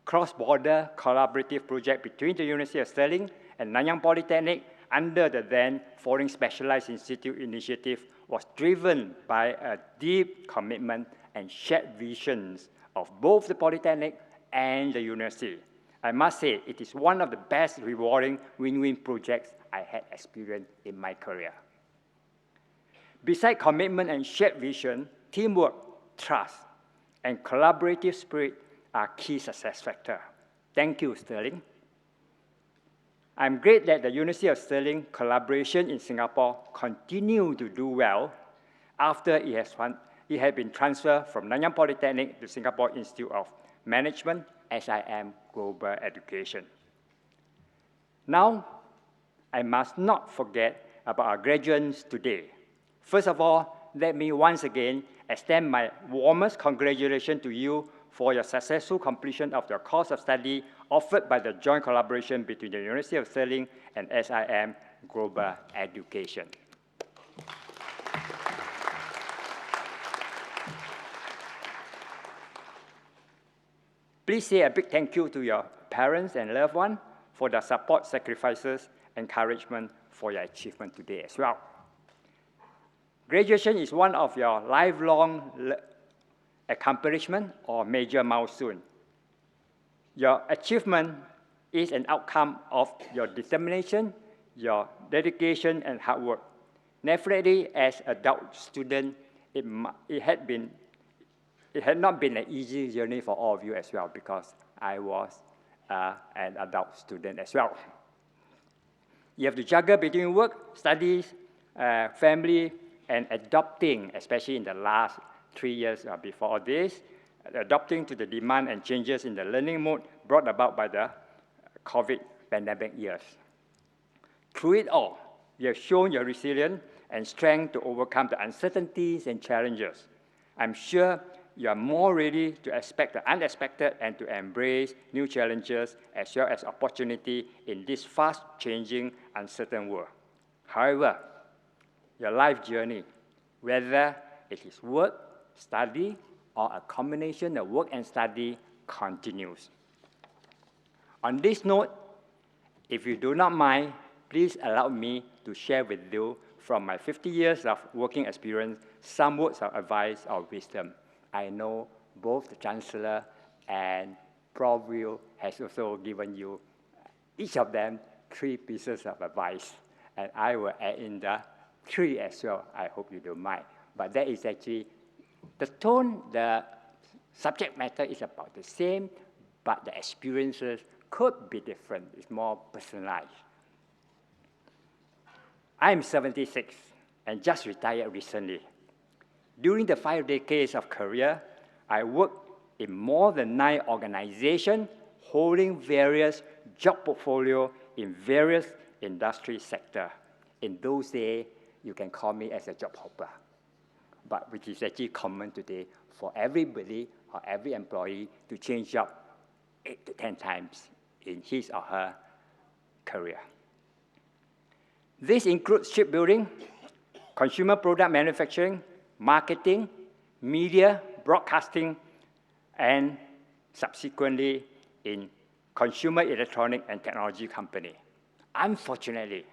cross-border collaborative project between the University of Stirling and Nanyang Polytechnic under the then Foreign Specialized Institute initiative was driven by a deep commitment and shared visions of both the Polytechnic and the university. I must say, it is one of the best rewarding win-win projects I had experienced in my career. Besides commitment and shared vision, teamwork, trust, and collaborative spirit are key success factors. Thank you, Stirling. I'm great that the University of Stirling collaboration in Singapore continues to do well after it had been transferred from Nanyang Polytechnic to Singapore Institute of Management, SIM Global Education. Now, I must not forget about our graduates today. First of all, let me once again extend my warmest congratulations to you for your successful completion of your course of study offered by the joint collaboration between the University of Stirling and SIM Global Education. Please say a big thank you to your parents and loved ones for their support, sacrifices, encouragement for your achievement today as well. Graduation is one of your lifelong accomplishment or major milestone. Your achievement is an outcome of your determination, your dedication, and hard work. Definitely, as an adult student, it had not been an easy journey for all of you as well because I was an adult student as well. You have to juggle between work, studies, family, and adopting, especially in the last 3 years before this, adopting to the demand and changes in the learning mode brought about by the COVID pandemic years. Through it all, you have shown your resilience and strength to overcome the uncertainties and challenges. I'm sure you are more ready to expect the unexpected and to embrace new challenges as well as opportunity in this fast-changing, uncertain world. However, your life journey, whether it is work, study, or a combination of work and study, continues. On this note, if you do not mind, please allow me to share with you from my 50 years of working experience some words of advice or wisdom. I know both the Chancellor and Prof. Will has also given you, each of them, 3 pieces of advice. And I will add in the 3 as well. I hope you don't mind. But that is actually, the tone, the subject matter is about the same, but the experiences could be different. It's more personalized. I'm 76 and just retired recently. During the 5 decades of career, I worked in more than 9 organizations holding various job portfolios in various industry sectors. In those days, you can call me as a job hopper, but which is actually common today for everybody or every employee to change job 8 to 10 times in his or her career. This includes shipbuilding, consumer product manufacturing, marketing, media, broadcasting, and subsequently in consumer electronic and technology company. Unfortunately,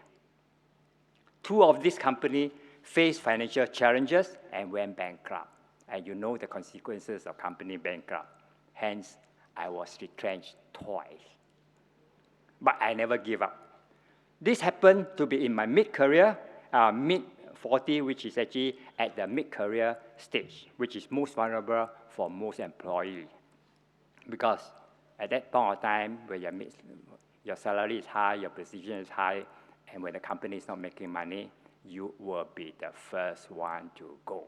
2 of these companies faced financial challenges and went bankrupt. And you know the consequences of company bankrupt. Hence, I was retrenched twice. But I never give up. This happened to be in my mid-career, 40, which is actually at the mid-career stage, which is most vulnerable for most employees. Because at that point of time, when your salary is high, your position is high, and when the company is not making money, you will be the first one to go.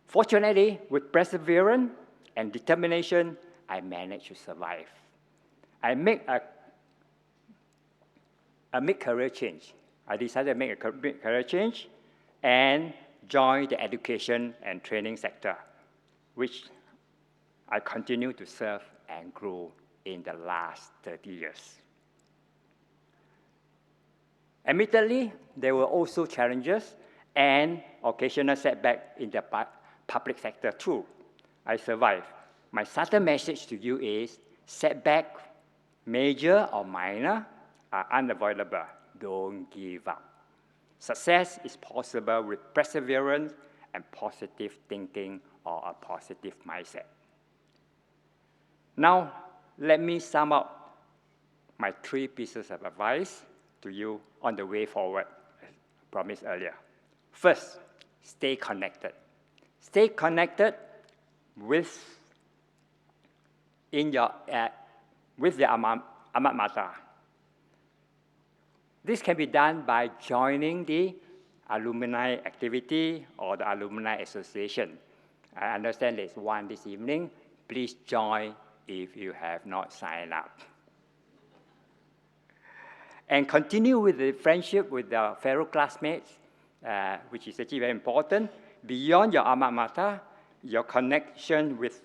Fortunately, with perseverance and determination, I managed to survive. I made a mid-career change. I decided to make a mid-career change and join the education and training sector, which I continue to serve and grow in the last 30 years. Admittedly, there were also challenges and occasional setbacks in the public sector too. I survived. My subtle message to you is setback, major or minor, are unavoidable. Don't give up. Success is possible with perseverance and positive thinking or a positive mindset. Now, let me sum up my 3 pieces of advice to you on the way forward, as promised earlier. First, stay connected. Stay connected with the alma mater. This can be done by joining the alumni activity or the alumni association. I understand there's one this evening. Please join if you have not signed up. And continue with the friendship with the fellow classmates, which is actually very important. Beyond your alma mater, your connection with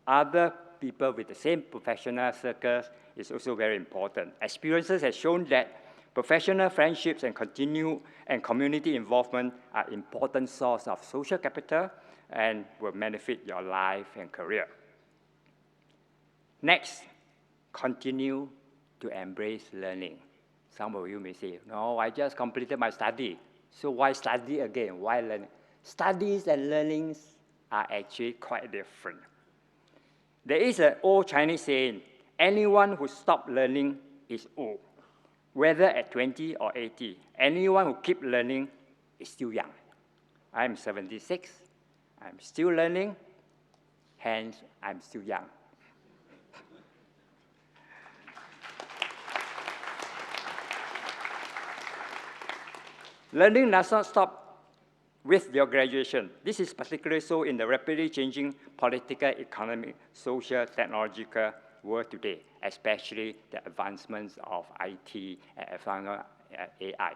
other people with the same professional circles is also very important. Experiences have shown that professional friendships and community involvement are important source of social capital and will benefit your life and career. Next, continue to embrace learning. Some of you may say, no, I just completed my study. So why study again? Why learn? Studies and learnings are actually quite different. There is an old Chinese saying, anyone who stops learning is old. Whether at 20 or 80, anyone who keeps learning is still young. I'm 76, I'm still learning, hence I'm still young. Learning does not stop with your graduation. This is particularly so in the rapidly changing political, economic, social, technological world today, especially the advancements of IT and AI.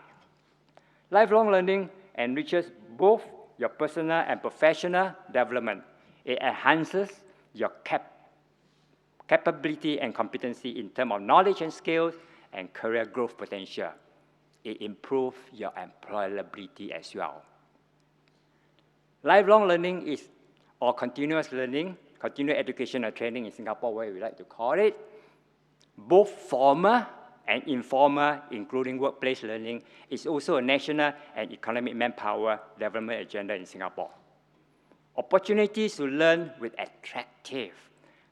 Lifelong learning enriches both your personal and professional development. It enhances your capability and competency in terms of knowledge and skills and career growth potential. It improves your employability as well. Lifelong learning is, or continuous learning, continuous education and training in Singapore, where we like to call it, both formal and informal, including workplace learning, is also a national and economic manpower development agenda in Singapore. Opportunities to learn with attractive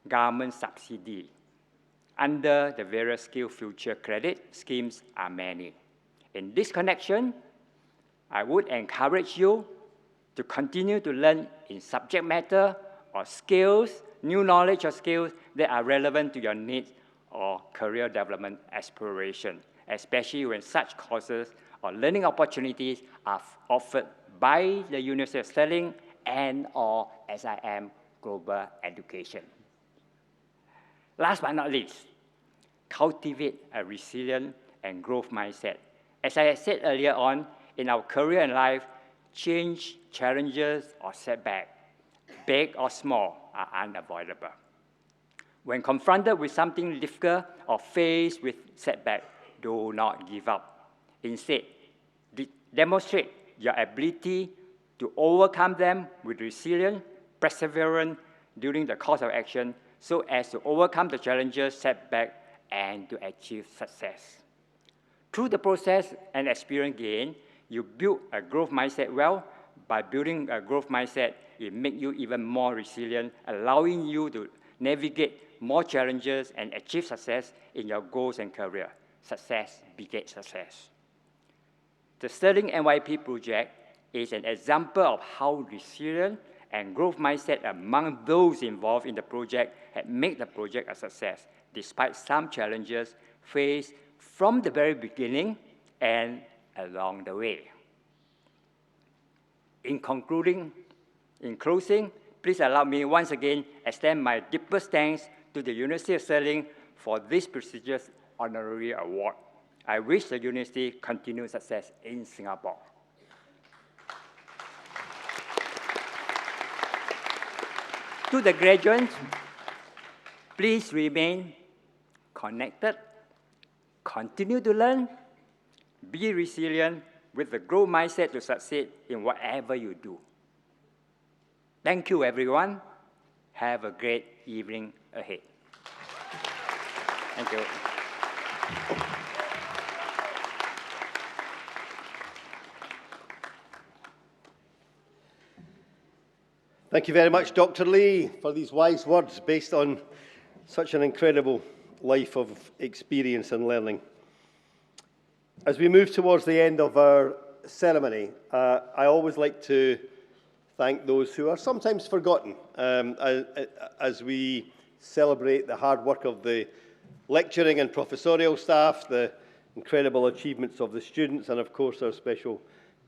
government subsidy under the various skill future credit schemes are many. In this connection, I would encourage you to continue to learn in subject matter or skills, new knowledge or skills that are relevant to your needs or career development aspiration, especially when such courses or learning opportunities are offered by the University of Stirling and or SIM Global Education. Last but not least, cultivate a resilient and growth mindset. As I said earlier on, in our career and life, change, challenges, or setbacks, big or small, are unavoidable. When confronted with something difficult or faced with setback, do not give up. Instead, demonstrate your ability to overcome them with resilience, perseverance during the course of action, so as to overcome the challenges, setback, and to achieve success. Through the process and experience gain, you build a growth mindset well. By building a growth mindset, it makes you even more resilient, allowing you to navigate more challenges and achieve success in your goals and career. success begets success. The Stirling NYP project is an example of how resilient and growth mindset among those involved in the project had made the project a success, despite some challenges faced from the very beginning and along the way. In closing, please allow me once again extend my deepest thanks to the University of Stirling for this prestigious honorary award. I wish the university continued success in Singapore. To the graduates, please remain connected, continue to learn, be resilient with the growth mindset to succeed in whatever you do. Thank you, everyone. Have a great evening ahead. Thank you. Thank you very much, Dr. Lee, for these wise words based on such an incredible life of experience and learning. As we move towards the end of our ceremony, I always like to thank those who are sometimes forgotten as we celebrate the hard work of the lecturing and professorial staff, the incredible achievements of the students, and of course our special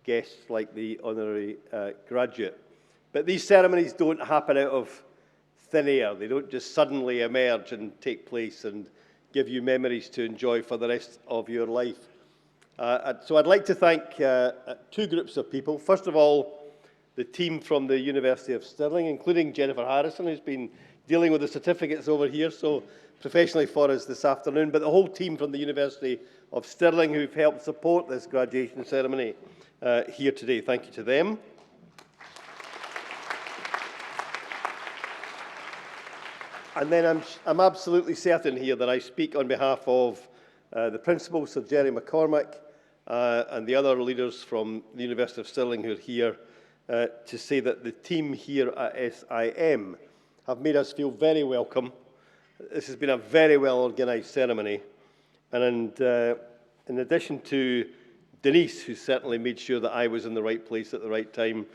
guests like the honorary graduate. But these ceremonies don't happen out of thin air. They don't just suddenly emerge and take place and give you memories to enjoy for the rest of your life. So I'd like to thank two groups of people. First of all, the team from the University of Stirling, including Jennifer Harrison, who's been dealing with the certificates over here so professionally for us this afternoon, but the whole team from the University of Stirling who've helped support this graduation ceremony here today. Thank you to them. And then I'm absolutely certain here that I speak on behalf of the Principal, Sir Jerry McCormack, and the other leaders from the University of Stirling who are here to say that the team here at SIM have made us feel very welcome. This has been a very well organised ceremony. And in addition to Denise, who certainly made sure that I was in the right place at the right time,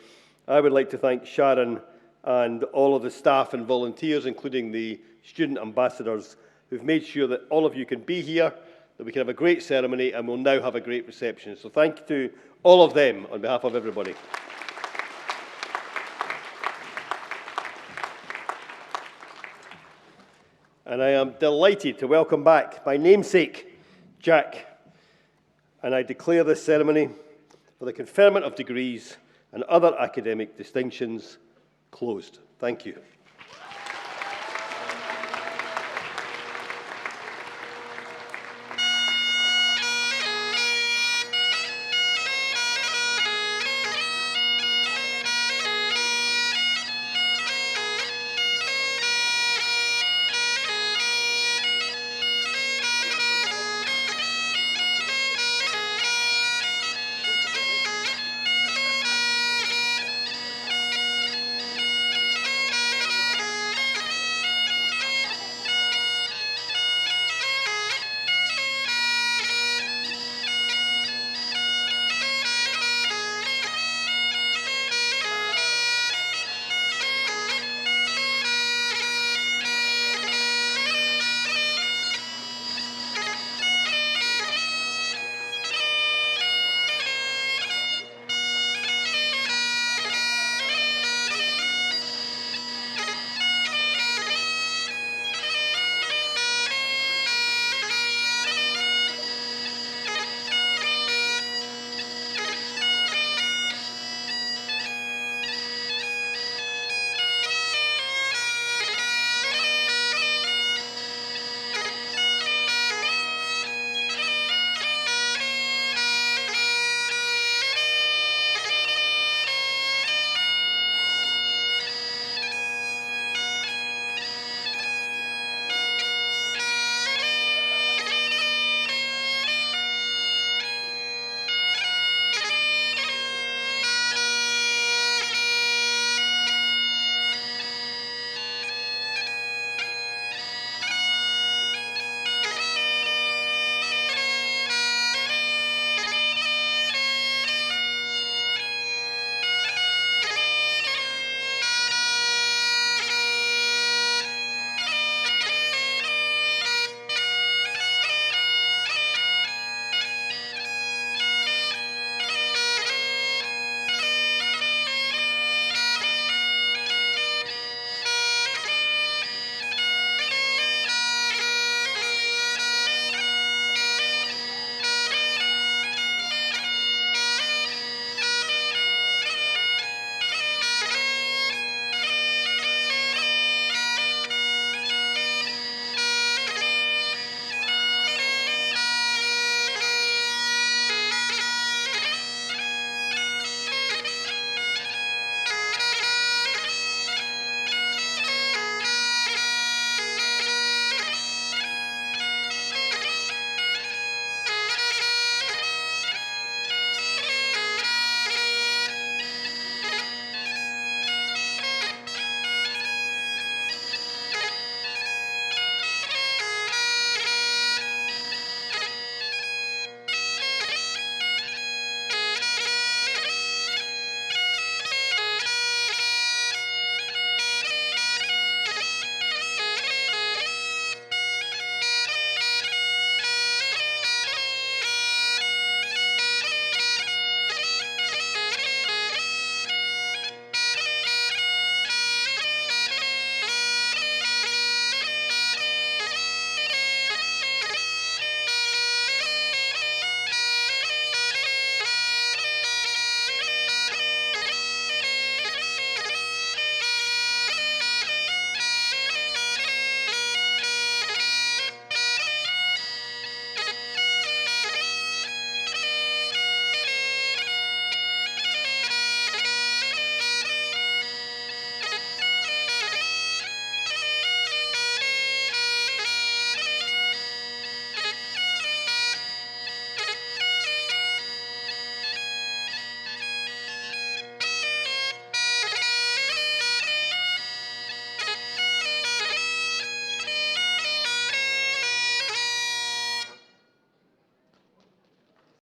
I would like to thank Sharon and all of the staff and volunteers, including the student ambassadors, who've made sure that all of you can be here, that we can have a great ceremony, and we'll now have a great reception. So thank you to all of them on behalf of everybody. And I am delighted to welcome back my namesake, Jack, and I declare this ceremony for the conferment of degrees and other academic distinctions closed. Thank you.